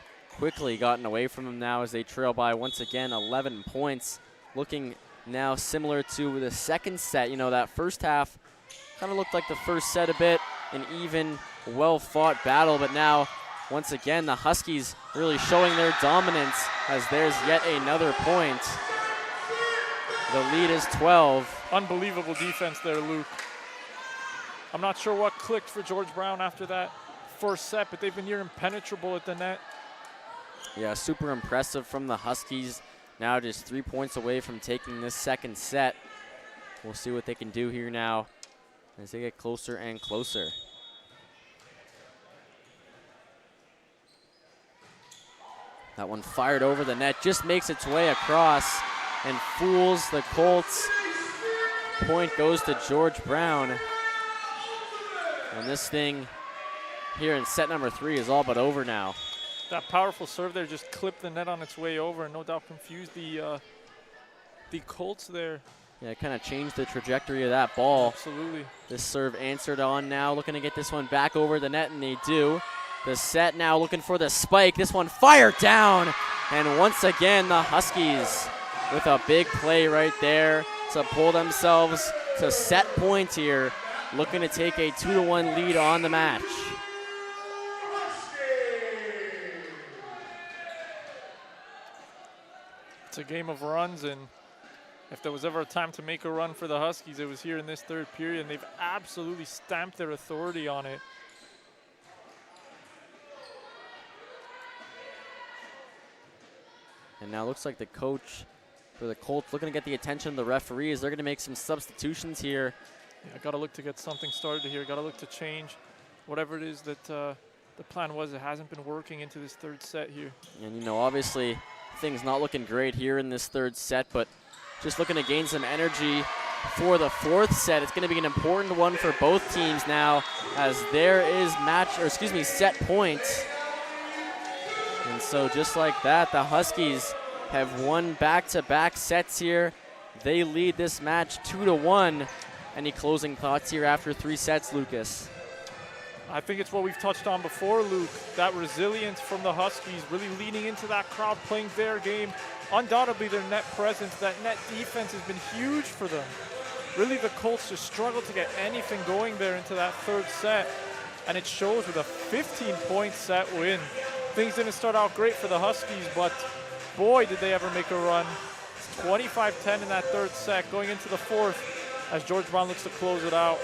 gotten away from them now as they trail by once again 11 points. Looking now similar to the second set. You know, that first half kind of looked like the first set a bit, an even, well-fought battle, but now once again the Huskies really showing their dominance as there's yet another point. The lead is 12. Unbelievable defense there, Luke. I'm not sure what clicked for George Brown after that first set, but they've been near impenetrable at the net. Yeah, super impressive from the Huskies. Now just 3 points away from taking this second set. We'll see what they can do here now as they get closer and closer. That one fired over the net, just makes its way across and fools the Colts. Point goes to George Brown. And this thing here in set number 3 is all but over now. That powerful serve there just clipped the net on its way over and no doubt confused the Colts there. Yeah, it kind of changed the trajectory of that ball. Absolutely. This serve answered on now, looking to get this one back over the net, and they do. The set now looking for the spike. This one fired down. And once again, the Huskies with a big play right there to pull themselves to set point here, looking to take a 2-1 lead on the match. It's a game of runs, and if there was ever a time to make a run for the Huskies, it was here in this third period, and they've absolutely stamped their authority on it. And now looks like the coach for the Colts looking to get the attention of the referees. They're going to make some substitutions here. Yeah, got to look to get something started here. Got to look to change whatever it is that the plan was. It hasn't been working into this third set here. And, you know, obviously things not looking great here in this third set, but just looking to gain some energy for the fourth set. It's going to be an important one for both teams now, as there is set point. And so just like that, the Huskies have won back-to-back sets here. They lead this match 2-1. Any closing thoughts here after 3 sets, Lucas? I think it's what we've touched on before, Luke. That resilience from the Huskies, really leaning into that crowd, playing their game. Undoubtedly, their net presence, that net defense has been huge for them. Really, the Colts just struggled to get anything going there into that third set. And it shows with a 15-point set win. Things didn't start out great for the Huskies, but boy, did they ever make a run. It's 25-10 in that third set, going into the fourth as George Brown looks to close it out.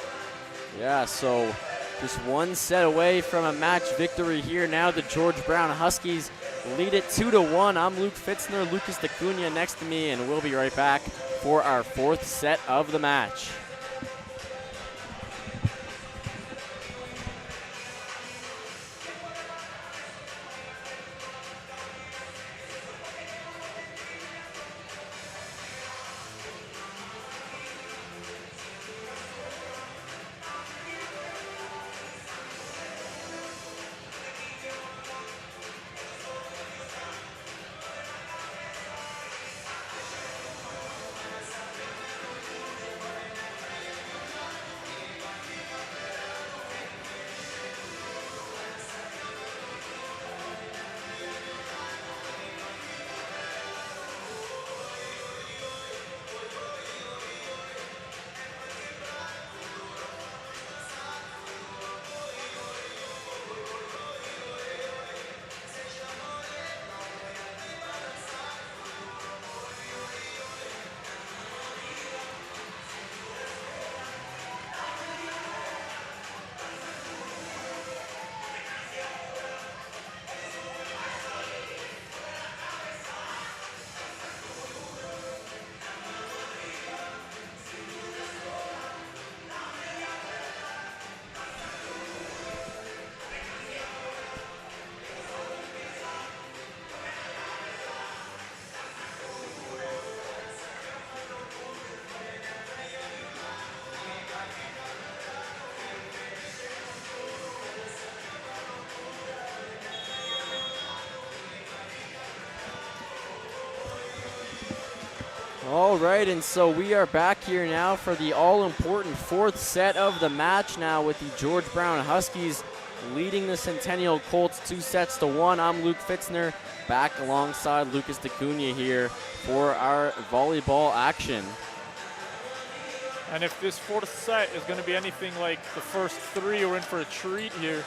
Yeah, so just 1 set away from a match victory here. Now the George Brown Huskies lead it 2-1. I'm Luke Fitzner, Lucas DeCunha next to me, and we'll be right back for our 4th set of the match. All right, and so we are back here now for the all-important fourth set of the match now with the George Brown Huskies leading the Centennial Colts 2-1. I'm Luke Fitzner, back alongside Lucas DeCunha here for our volleyball action. And if this fourth set is going to be anything like the first three, we're in for a treat here.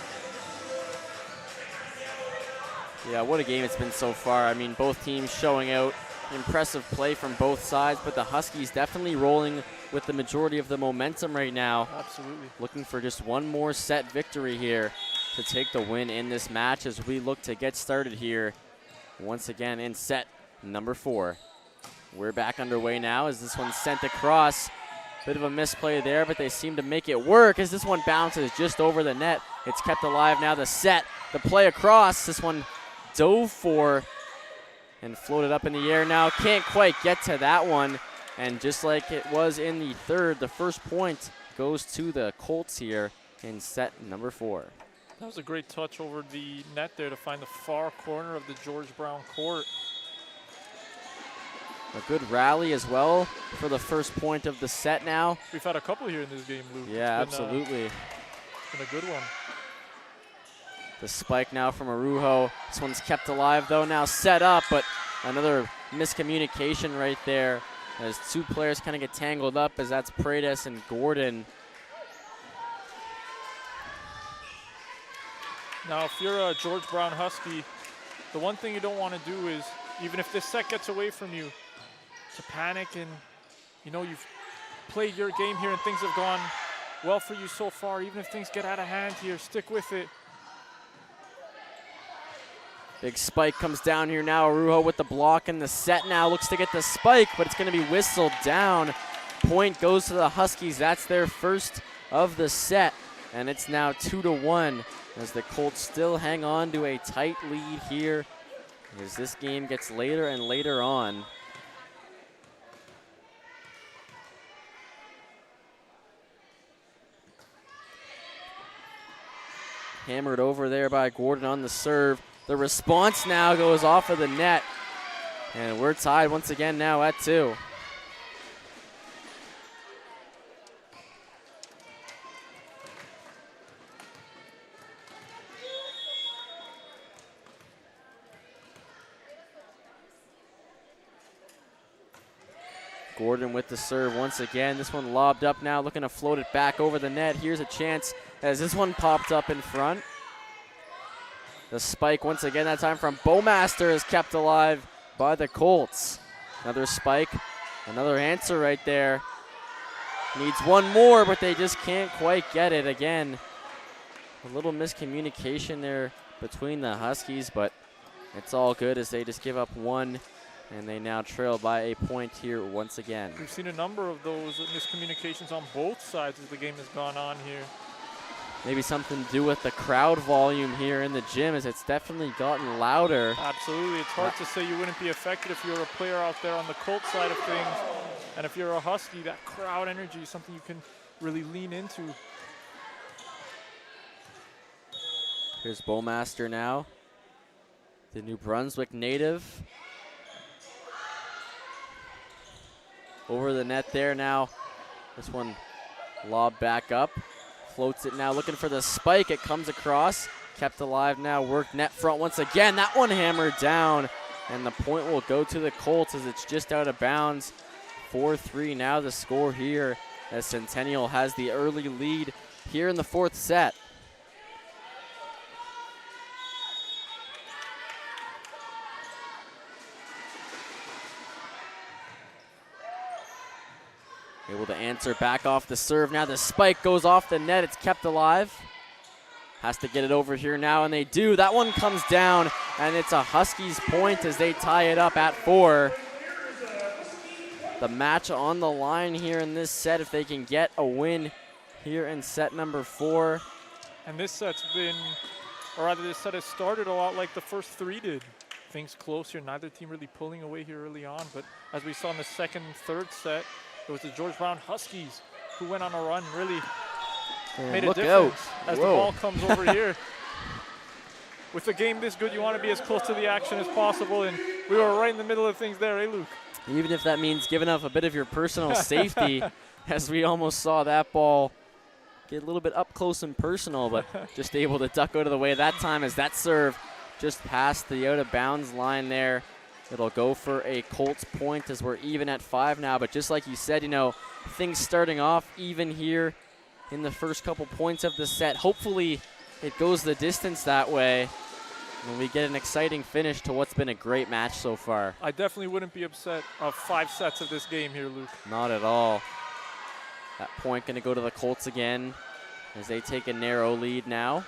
Yeah, what a game it's been so far. I mean, both teams showing out impressive play from both sides, but the Huskies definitely rolling with the majority of the momentum right now. Absolutely. Looking for just one more set victory here to take the win in this match as we look to get started here once again in set number 4. We're back underway now as this one's sent across. Bit of a misplay there, but they seem to make it work as this one bounces just over the net. It's kept alive now. The set, the play across. This one dove for and floated up in the air now. Can't quite get to that one. And just like it was in the third, the first point goes to the Colts here in set number 4. That was a great touch over the net there to find the far corner of the George Brown court. A good rally as well for the first point of the set now. We've had a couple here in this game, Luke. Yeah, absolutely. Been a good one. The spike now from Arujo. This one's kept alive though, now set up, but another miscommunication right there as two players kind of get tangled up as that's Paredes and Gordon. Now, if you're a George Brown Husky, the one thing you don't want to do is, even if this set gets away from you, to panic and, you know, you've played your game here and things have gone well for you so far. Even if things get out of hand here, stick with it. Big spike comes down here now. Arujo with the block and the set now looks to get the spike, but it's going to be whistled down. Point goes to the Huskies. That's their first of the set, and it's now 2-1 as the Colts still hang on to a tight lead here as this game gets later and later on. Hammered over there by Gordon on the serve. The response now goes off of the net. And we're tied once again now at 2. Gordon with the serve once again. This one lobbed up now, looking to float it back over the net. Here's a chance as this one popped up in front. The spike once again, that time from Bowmaster, is kept alive by the Colts. Another spike, another answer right there. Needs one more, but they just can't quite get it again. A little miscommunication there between the Huskies, but it's all good as they just give up one, and they now trail by a point here once again. We've seen a number of those miscommunications on both sides as the game has gone on here. Maybe something to do with the crowd volume here in the gym, as it's definitely gotten louder. Absolutely. It's hard to say you wouldn't be affected if you're a player out there on the Colt side of things. And if you're a Husky, that crowd energy is something you can really lean into. Here's Bowmaster now, the New Brunswick native. Over the net there now. This one lobbed back up. Floats it now, looking for the spike. It comes across. Kept alive now, worked net front once again. That one hammered down, and the point will go to the Colts as it's just out of bounds. 4-3 now the score here as Centennial has the early lead here in the fourth set. Able to answer back off the serve. Now the spike goes off the net. It's kept alive. Has to get it over here now, and they do. That one comes down, and it's a Huskies point as they tie it up at 4. The match on the line here in this set if they can get a win here in set number 4. And this set's been, or rather this set has started a lot like the first 3 did. Things close here, neither team really pulling away here early on, but as we saw in the second and third set, it was the George Brown Huskies who went on a run, really made a difference as the ball comes over here. With a game this good, you want to be as close to the action as possible, and we were right in the middle of things there, eh, Luke? Even if that means giving up a bit of your personal safety, as we almost saw that ball get a little bit up close and personal, but just able to duck out of the way that time as that serve just past the out of bounds line there. It'll go for a Colts point as we're even at 5 now. But just like you said, you know, things starting off even here in the first couple points of the set. Hopefully it goes the distance that way and we get an exciting finish to what's been a great match so far. I definitely wouldn't be upset of 5 sets of this game here, Luke. Not at all. That point going to go to the Colts again as they take a narrow lead now.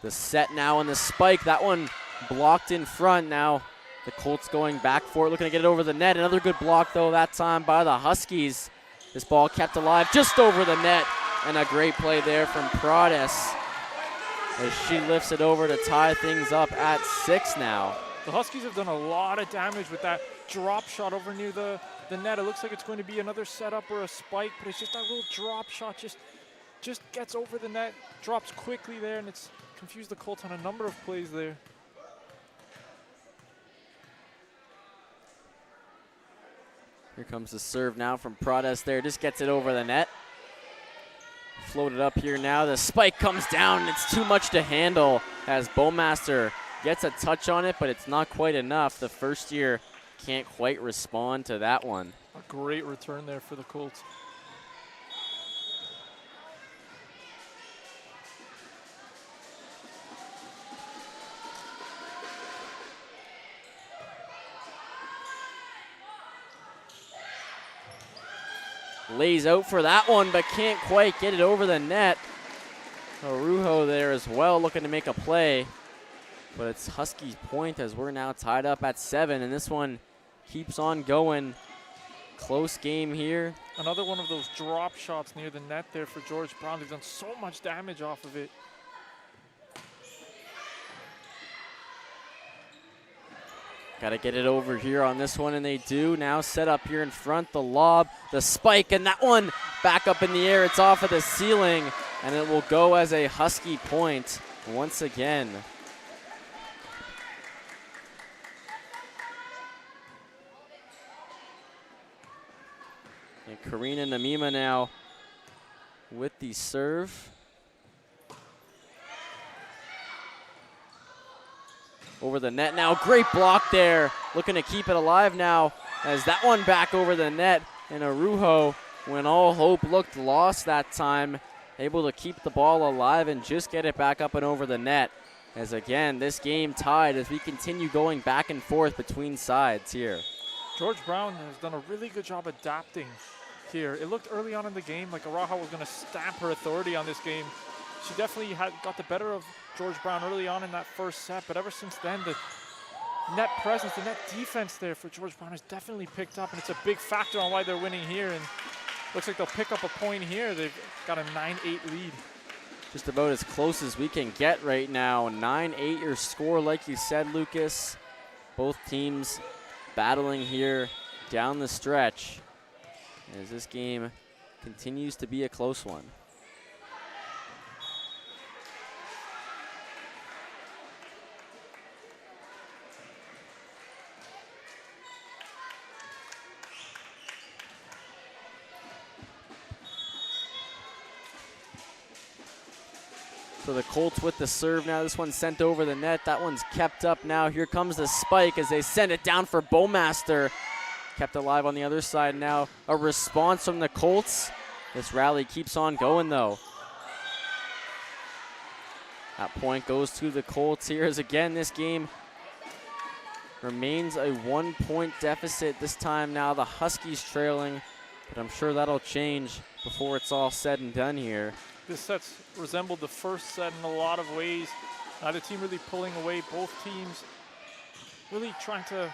The set now on the spike. That one blocked in front. Now the Colts going back for it, looking to get it over the net. Another good block, though, that time by the Huskies. This ball kept alive just over the net. And a great play there from Prodes as she lifts it over to tie things up at 6 now. The Huskies have done a lot of damage with that drop shot over near the net. It looks like it's going to be another setup or a spike, but it's just that little drop shot just gets over the net, drops quickly there, and it's confused the Colts on a number of plays there. Here comes the serve now from Prodes there. Just gets it over the net. Floated up here now. The spike comes down. It's too much to handle as Bowmaster gets a touch on it, but it's not quite enough. The first year can't quite respond to that one. A great return there for the Colts. Lays out for that one, but can't quite get it over the net. Arujo there as well, looking to make a play. But it's Huskies' point as we're now tied up at 7, and this one keeps on going. Close game here. Another one of those drop shots near the net there for George Brown. They've done so much damage off of it. Got to get it over here on this one, and they do. Now set up here in front, the lob, the spike, and that one back up in the air. It's off of the ceiling, and it will go as a Husky point once again. And Karina Namima now with the serve. Over the net now, great block there. Looking to keep it alive now as that one back over the net. And Arujo, when all hope looked lost that time, able to keep the ball alive and just get it back up and over the net. As again, this game tied as we continue going back and forth between sides here. George Brown has done a really good job adapting here. It looked early on in the game like Arujo was going to stamp her authority on this game. She definitely got the better of George Brown early on in that first set, but ever since then, the net presence, the net defense there for George Brown has definitely picked up, and it's a big factor on why they're winning here, and looks like they'll pick up a point here. They've got a 9-8 lead. Just about as close as we can get right now. 9-8 your score, like you said, Lucas. Both teams battling here down the stretch as this game continues to be a close one. So the Colts with the serve now. This one's sent over the net. That one's kept up now. Here comes the spike as they send it down for Bowmaster. Kept alive on the other side now. A response from the Colts. This rally keeps on going though. That point goes to the Colts here as again this game remains a 1-point deficit. This time now the Huskies trailing, but I'm sure that'll change before it's all said and done here. This set's resembled the first set in a lot of ways. Neither team really pulling away. Both teams really trying to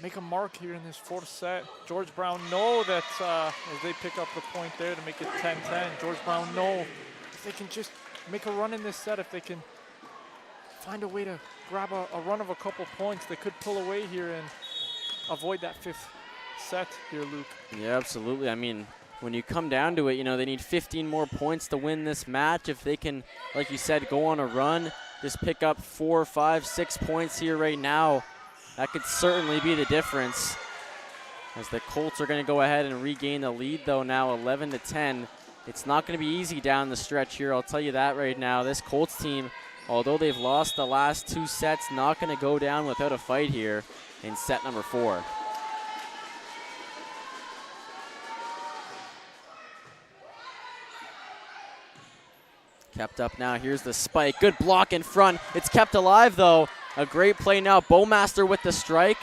make a mark here in this fourth set. George Brown know that as they pick up the point there to make it 10-10, George Brown know if they can just make a run in this set, if they can find a way to grab a run of a couple points, they could pull away here and avoid that fifth set here, Luke. Yeah, absolutely. I mean, when you come down to it, you know, they need 15 more points to win this match. If they can, like you said, go on a run, just pick up 4, 5, 6 points here right now, that could certainly be the difference. As the Colts are going to go ahead and regain the lead, though, now 11-10. It's not going to be easy down the stretch here, I'll tell you that right now. This Colts team, although they've lost the last 2 sets, not going to go down without a fight here in set number 4. Kept up now. Here's the spike. Good block in front. It's kept alive, though. A great play now. Bowmaster with the strike.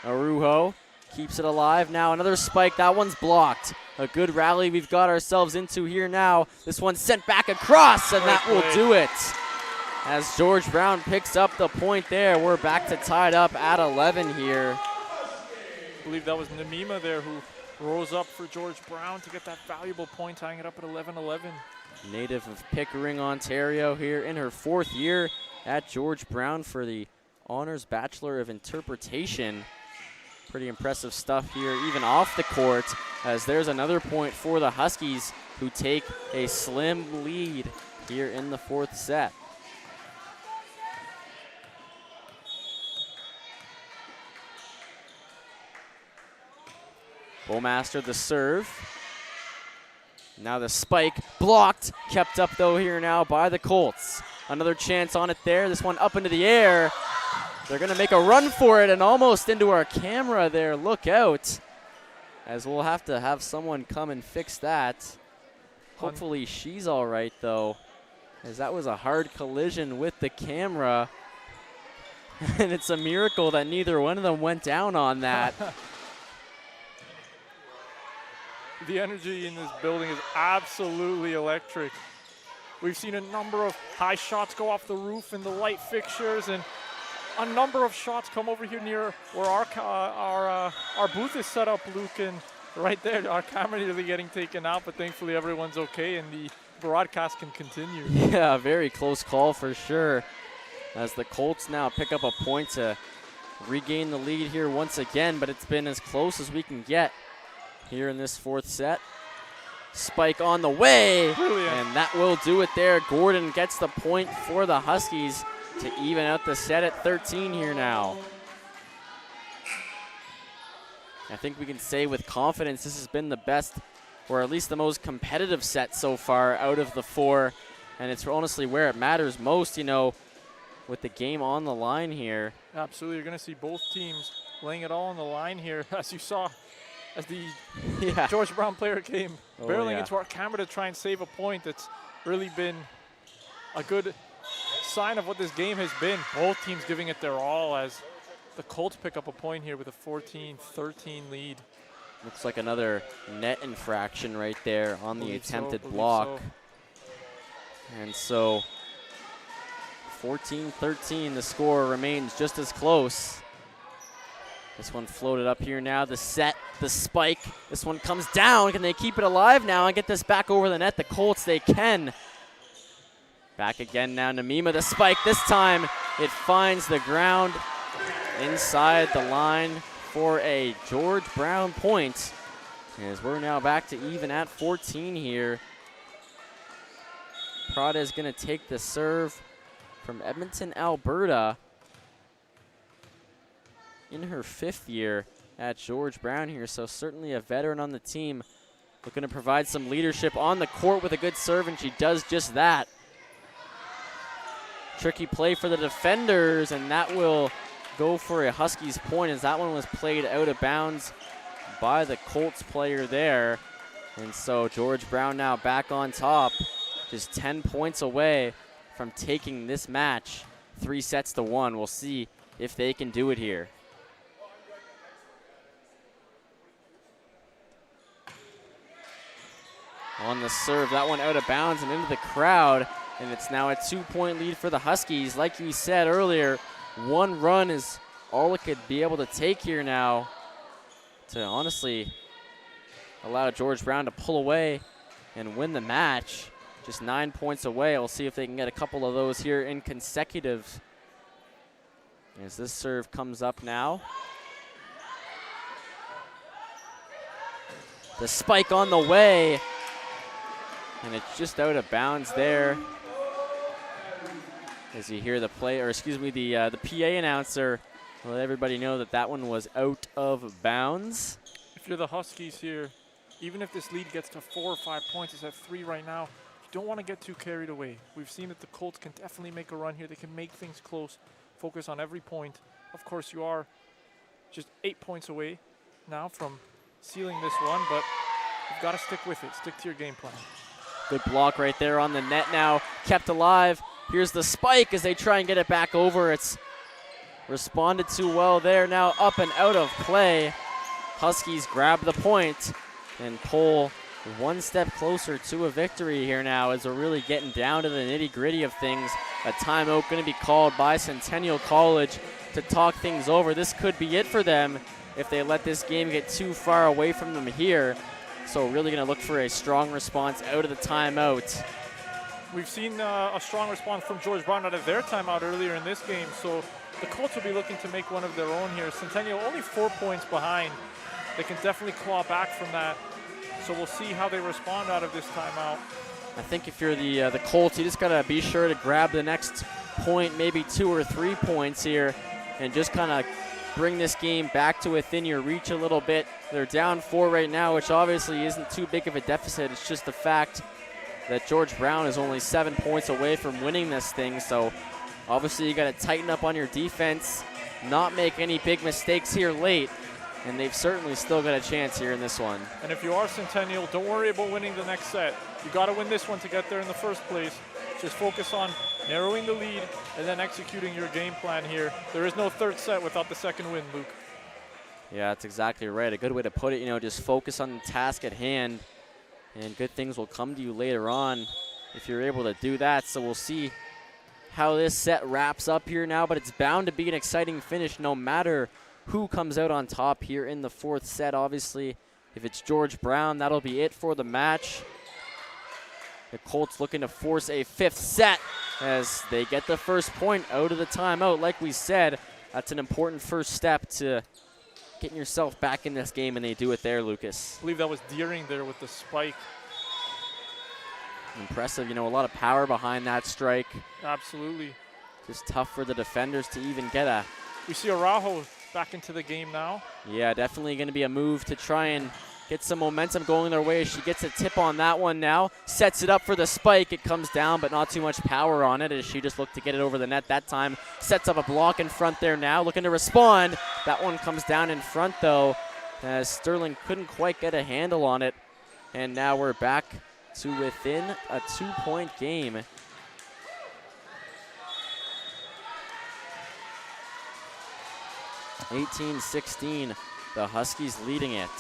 Arujo keeps it alive now. Another spike. That one's blocked. A good rally we've got ourselves into here now. This one's sent back across, and that will do it. As George Brown picks up the point there, we're back to tied up at 11 here. I believe that was Namima there who rose up for George Brown to get that valuable point, tying it up at 11-11. Native of Pickering, Ontario, here in her 4th year at George Brown for the Honors Bachelor of Interpretation. Pretty impressive stuff here, even off the court, as there's another point for the Huskies, who take a slim lead here in the 4th set. Bowmaster the serve. Now the spike blocked, kept up though here now by the Colts. Another chance on it there. This one up into the air. They're going to make a run for it and almost into our camera there. Look out, as we'll have to have someone come and fix that. Hopefully she's all right though, as that was a hard collision with the camera. And it's a miracle that neither one of them went down on that. The energy in this building is absolutely electric. We've seen a number of high shots go off the roof and the light fixtures, and a number of shots come over here near where our booth is set up, Luke, and right there our camera nearly getting taken out, but thankfully everyone's okay and the broadcast can continue. Yeah, very close call for sure, as the Colts now pick up a point to regain the lead here once again, but it's been as close as we can get here in this 4th set. Spike on the way, brilliant, and that will do it there. Gordon gets the point for the Huskies to even out the set at 13 here now. I think we can say with confidence this has been the best, or at least the most competitive set so far out of the 4, and it's honestly where it matters most, you know, with the game on the line here. Absolutely, you're going to see both teams laying it all on the line here, as you saw as the George Brown player came barreling into our camera to try and save a point. That's really been a good sign of what this game has been. Both teams giving it their all, as the Colts pick up a point here with a 14-13 lead. Looks like another net infraction right there on the attempted block. And so 14-13, the score remains just as close. This one floated up here now. The set, the spike. This one comes down. Can they keep it alive now and get this back over the net? The Colts, they can. Back again now. Namima, the spike. This time it finds the ground inside the line for a George Brown point. As we're now back to even at 14 here. Prada is going to take the serve from Edmonton, Alberta, in her 5th year at George Brown here, so certainly a veteran on the team, looking to provide some leadership on the court with a good serve, and she does just that. Tricky play for the defenders, and that will go for a Huskies point, as that one was played out of bounds by the Colts player there. And so George Brown now back on top, just 10 points away from taking this match 3-1. We'll see if they can do it here. On the serve, that one out of bounds and into the crowd, and it's now a 2-point lead for the Huskies. Like you said earlier, one run is all it could be able to take here now to honestly allow George Brown to pull away and win the match. Just 9 points away. We'll see if they can get a couple of those here in consecutive. As this serve comes up now. The spike on the way. And it's just out of bounds there. As you hear the the PA announcer let everybody know that that one was out of bounds. If you're the Huskies here, even if this lead gets to 4 or 5 points, it's at 3 right now, you don't want to get too carried away. We've seen that the Colts can definitely make a run here. They can make things close, focus on every point. Of course, you are just 8 points away now from sealing this one, but you've got to stick with it. Stick to your game plan. Good block right there on the net now, kept alive. Here's the spike as they try and get it back over. It's responded to well there. Now up and out of play. Huskies grab the point and pull one step closer to a victory here now as we're really getting down to the nitty-gritty of things. A timeout going to be called by Centennial College to talk things over. This could be it for them if they let this game get too far away from them here. So really going to look for a strong response out of the timeout. We've seen a strong response from George Brown out of their timeout earlier in this game, so the Colts will be looking to make one of their own here. Centennial only 4 points behind. They can definitely claw back from that, so we'll see how they respond out of this timeout. I think if you're the Colts, you just got to be sure to grab the next point, maybe 2 or 3 points here, and just kind of bring this game back to within your reach a little bit. They're down 4 right now, which obviously isn't too big of a deficit. It's just the fact that George Brown is only 7 points away from winning this thing. So obviously you got to tighten up on your defense, not make any big mistakes here late, and they've certainly still got a chance here in this one. And if you are Centennial, don't worry about winning the next set. You got to win this one to get there in the first place. Just focus on narrowing the lead and then executing your game plan here. There is no third set without the second win, Luke. Yeah, that's exactly right. A good way to put it, just focus on the task at hand, and good things will come to you later on if you're able to do that. So we'll see how this set wraps up here now, but it's bound to be an exciting finish no matter who comes out on top here in the 4th set. Obviously, if it's George Brown, that'll be it for the match. The Colts looking to force a 5th set as they get the first point out of the timeout. Like we said, that's an important first step to getting yourself back in this game, and they do it there, Lucas. I believe that was Deering there with the spike. Impressive, a lot of power behind that strike. Absolutely. Just tough for the defenders to even get a... We see Araujo back into the game now. Yeah, definitely going to be a move to try and get some momentum going their way. She gets a tip on that one now. Sets it up for the spike. It comes down, but not too much power on it as she just looked to get it over the net that time. Sets up a block in front there now, looking to respond. That one comes down in front, though, as Sterling couldn't quite get a handle on it. And now we're back to within a 2-point game. (18-16), the Huskies leading it.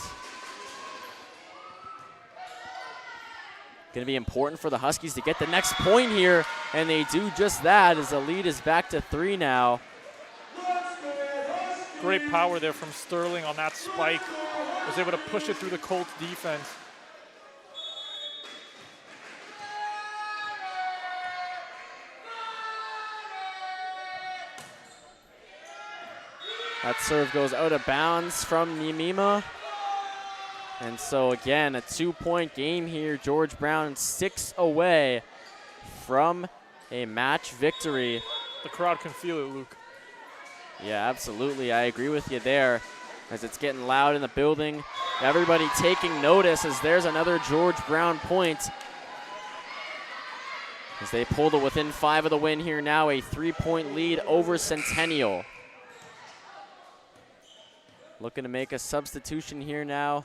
Going to be important for the Huskies to get the next point here, and they do just that as the lead is back to 3 now. Great power there from Sterling on that spike. Was able to push it through the Colts defense. That serve goes out of bounds from Nimima. And so again, a 2-point game here. George Brown 6 away from a match victory. The crowd can feel it, Luke. Yeah, absolutely. I agree with you there as it's getting loud in the building. Everybody taking notice as there's another George Brown point. As they pull to within 5 of the win here now, a 3-point lead over Centennial. Looking to make a substitution here now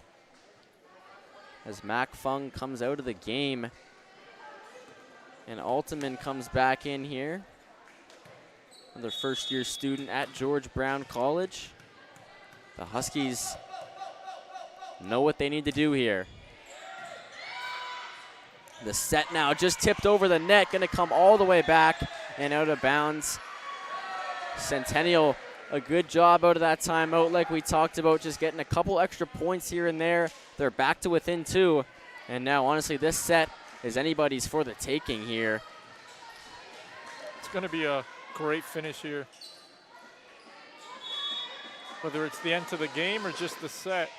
as Mac Fung comes out of the game. And Altman comes back in here. Another first-year student at George Brown College. The Huskies know what they need to do here. The set now just tipped over the net, gonna come all the way back and out of bounds. Centennial, a good job out of that timeout like we talked about, just getting a couple extra points here and there. They're back to within 2. And now, honestly, this set is anybody's for the taking here. It's going to be a great finish here. Whether it's the end to the game or just the set.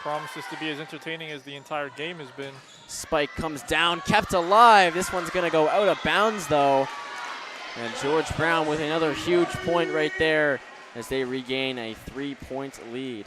Promises to be as entertaining as the entire game has been. Spike comes down, kept alive. This one's going to go out of bounds, though. And George Brown with another huge point right there as they regain a 3-point lead.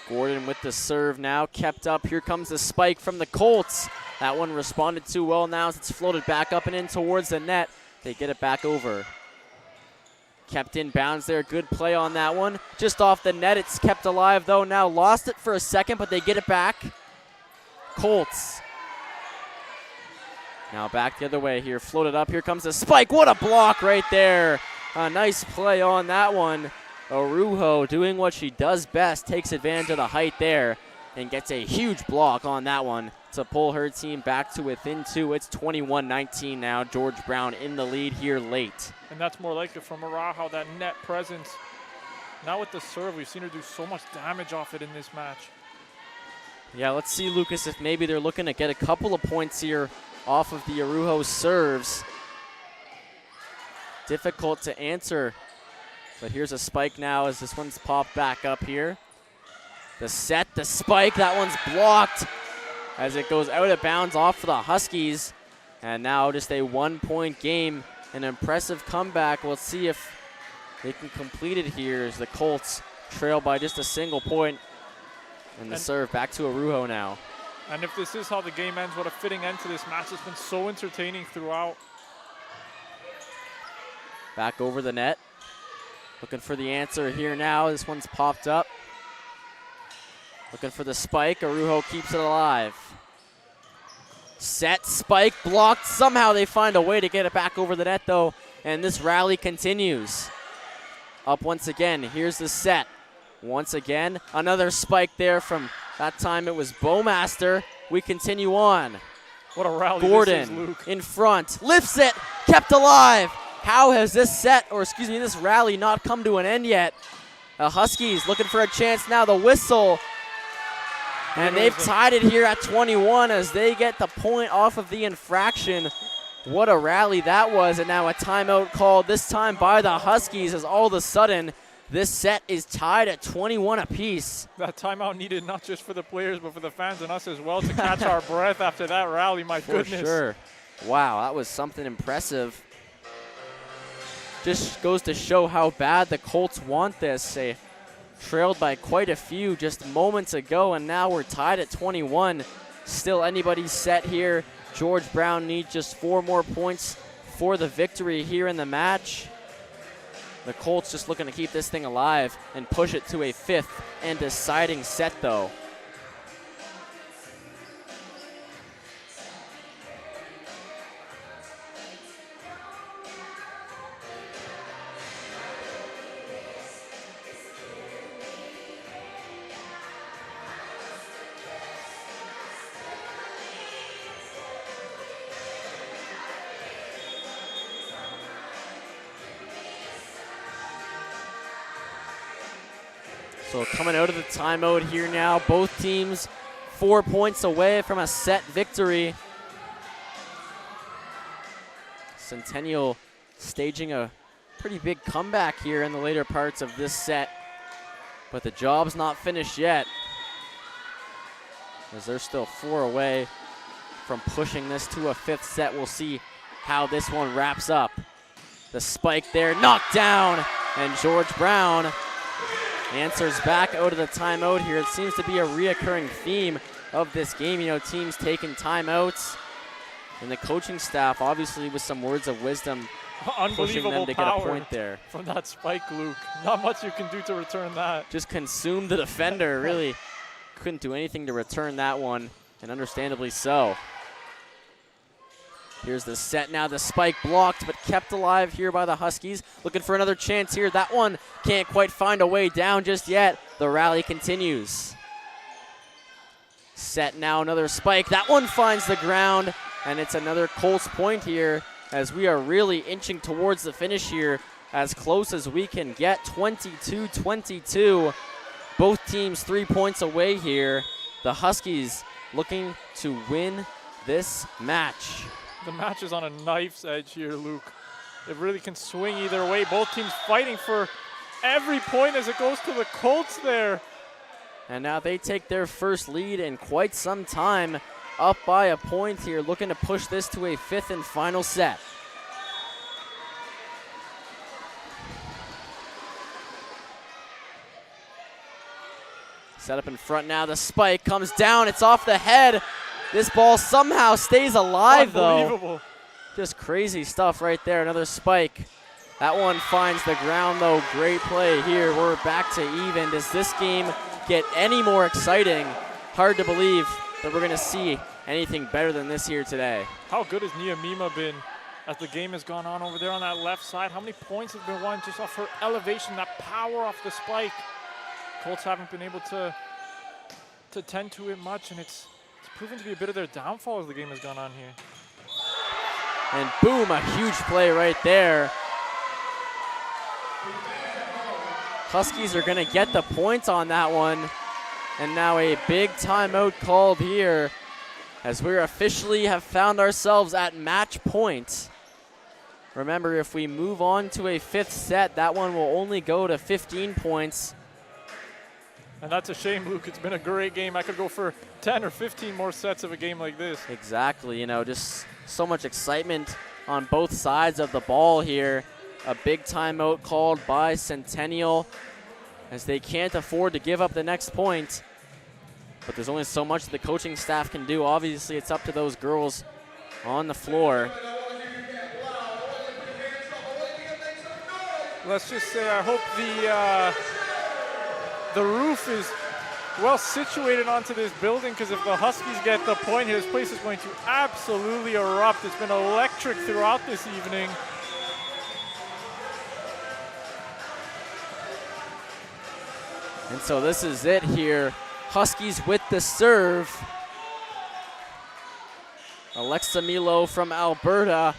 Gordon with the serve now, kept up. Here comes the spike from the Colts. That one responded too well now as it's floated back up and in towards the net. They get it back over. Kept in bounds there, good play on that one. Just off the net, it's kept alive though. Now lost it for a second, but they get it back. Colts. Now back the other way here, floated up. Here comes the spike. What a block right there. A nice play on that one. Arujo doing what she does best, takes advantage of the height there and gets a huge block on that one to pull her team back to within 2. It's 21-19 now. George Brown in the lead here late. And that's more like it from Arujo, that net presence. Now with the serve, we've seen her do so much damage off it in this match. Yeah, let's see, Lucas, if maybe they're looking to get a couple of points here off of the Arujo serves. Difficult to answer. But here's a spike now as this one's popped back up here. The set, the spike, that one's blocked as it goes out of bounds off for the Huskies. And now just a 1-point game, an impressive comeback. We'll see if they can complete it here as the Colts trail by just a single point. And the serve back to Arujo now. And if this is how the game ends, what a fitting end to this match. It's been so entertaining throughout. Back over the net. Looking for the answer here now. This one's popped up. Looking for the spike. Arujo keeps it alive. Set, spike, blocked. Somehow they find a way to get it back over the net, though. And this rally continues. Up once again. Here's the set. Once again, another spike there from that time it was Bowmaster. We continue on. What a rally Gordon this is, Luke. in front. Lifts it. Kept alive. How has this this rally not come to an end yet? The Huskies looking for a chance now. The whistle. And they've tied it here at 21 as they get the point off of the infraction. What a rally that was. And now a timeout called, this time by the Huskies, as all of a sudden this set is tied at 21 apiece. That timeout needed not just for the players, but for the fans and us as well to catch our breath after that rally. My goodness. For sure. Wow, that was something impressive. Just goes to show how bad the Colts want this. They trailed by quite a few just moments ago, and now we're tied at 21. Still anybody's set here. George Brown needs just 4 more points for the victory here in the match. The Colts just looking to keep this thing alive and push it to a 5th and deciding set, though. So coming out of the timeout here now, both teams 4 points away from a set victory. Centennial staging a pretty big comeback here in the later parts of this set, but the job's not finished yet, as they're still 4 away from pushing this to a 5th set. We'll see how this one wraps up. The spike there, knocked down, and George Brown answers back out of the timeout here. It seems to be a reoccurring theme of this game. You know, teams taking timeouts, and the coaching staff obviously with some words of wisdom pushing them to get a point there. From that spike, Luke. Not much you can do to return that. Just consumed the defender. Really couldn't do anything to return that one, and understandably so. Here's the set now. The spike blocked, but kept alive here by the Huskies. Looking for another chance here. That one can't quite find a way down just yet. The rally continues. Set now, another spike. That one finds the ground, and it's another Colts point here as we are really inching towards the finish here, as close as we can get. 22-22. Both teams 3 points away here. The Huskies looking to win this match. The match is on a knife's edge here, Luke. It really can swing either way. Both teams fighting for every point as it goes to the Colts there. And now they take their first lead in quite some time, up by a point here, looking to push this to a 5th and final set. Set up in front now, the spike comes down, it's off the head. This ball somehow stays alive though. Just crazy stuff right there, another spike. That one finds the ground though, great play here. We're back to even. Does this game get any more exciting? Hard to believe that we're gonna see anything better than this here today. How good has Nia Mima been as the game has gone on over there on that left side? How many points have been won just off her elevation, that power off the spike? Colts haven't been able to tend to it much, and it's proven to be a bit of their downfall as the game has gone on here. And boom, a huge play right there. Huskies are gonna get the points on that one. And now a big timeout called here as we officially have found ourselves at match point. Remember, if we move on to a 5th set, that one will only go to 15 points. And that's a shame, Luke. It's been a great game. I could go for 10 or 15 more sets of a game like this. Exactly, you know, just so much excitement on both sides of the ball here. A big timeout called by Centennial as they can't afford to give up the next point. But there's only so much the coaching staff can do. Obviously, it's up to those girls on the floor. Let's just say I hope the roof is well situated onto this building, because if the Huskies get the point here, this place is going to absolutely erupt. It's been electric throughout this evening. And so this is it here. Huskies with the serve. Alexa Milo from Alberta.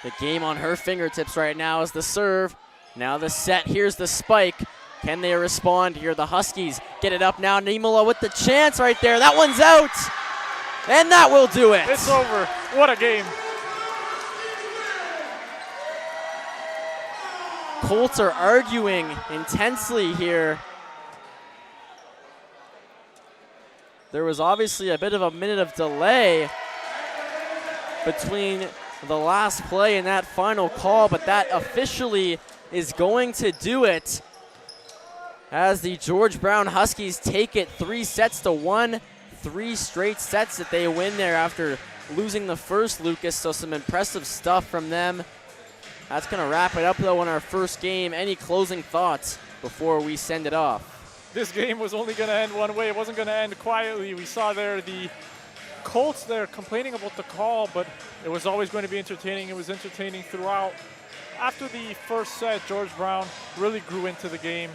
The game on her fingertips right now is the serve. Now the set, here's the spike. Can they respond here? The Huskies get it up now. Nimala with the chance right there. That one's out. And that will do it. It's over. What a game. Colts are arguing intensely here. There was obviously a bit of a minute of delay between the last play and that final call, but that officially is going to do it as the George Brown Huskies take it 3-1. 3 straight sets that they win there after losing the first, Lucas, so some impressive stuff from them. That's going to wrap it up, though, in our first game. Any closing thoughts before we send it off? This game was only going to end one way. It wasn't going to end quietly. We saw there the Colts there complaining about the call, but it was always going to be entertaining. It was entertaining throughout. After the first set, George Brown really grew into the game.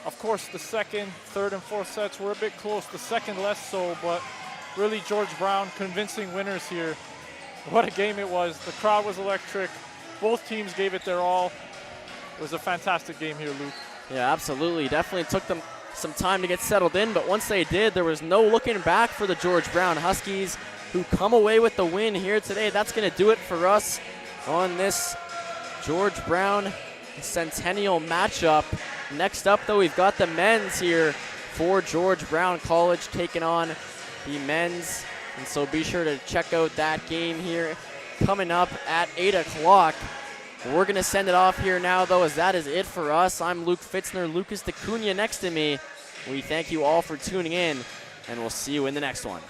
Of course, the second, third, and fourth sets were a bit close. The second less so, but really George Brown convincing winners here. What a game it was. The crowd was electric. Both teams gave it their all. It was a fantastic game here, Luke. Yeah, absolutely. Definitely took them some time to get settled in, but once they did, there was no looking back for the George Brown Huskies, who come away with the win here today. That's going to do it for us on this George Brown Centennial matchup. Next up, though, we've got the men's here for George Brown College taking on the men's. And so be sure to check out that game here coming up at 8 o'clock. We're going to send it off here now, though, as that is it for us. I'm Luke Fitzner, Lucas DeCunha next to me. We thank you all for tuning in, and we'll see you in the next one.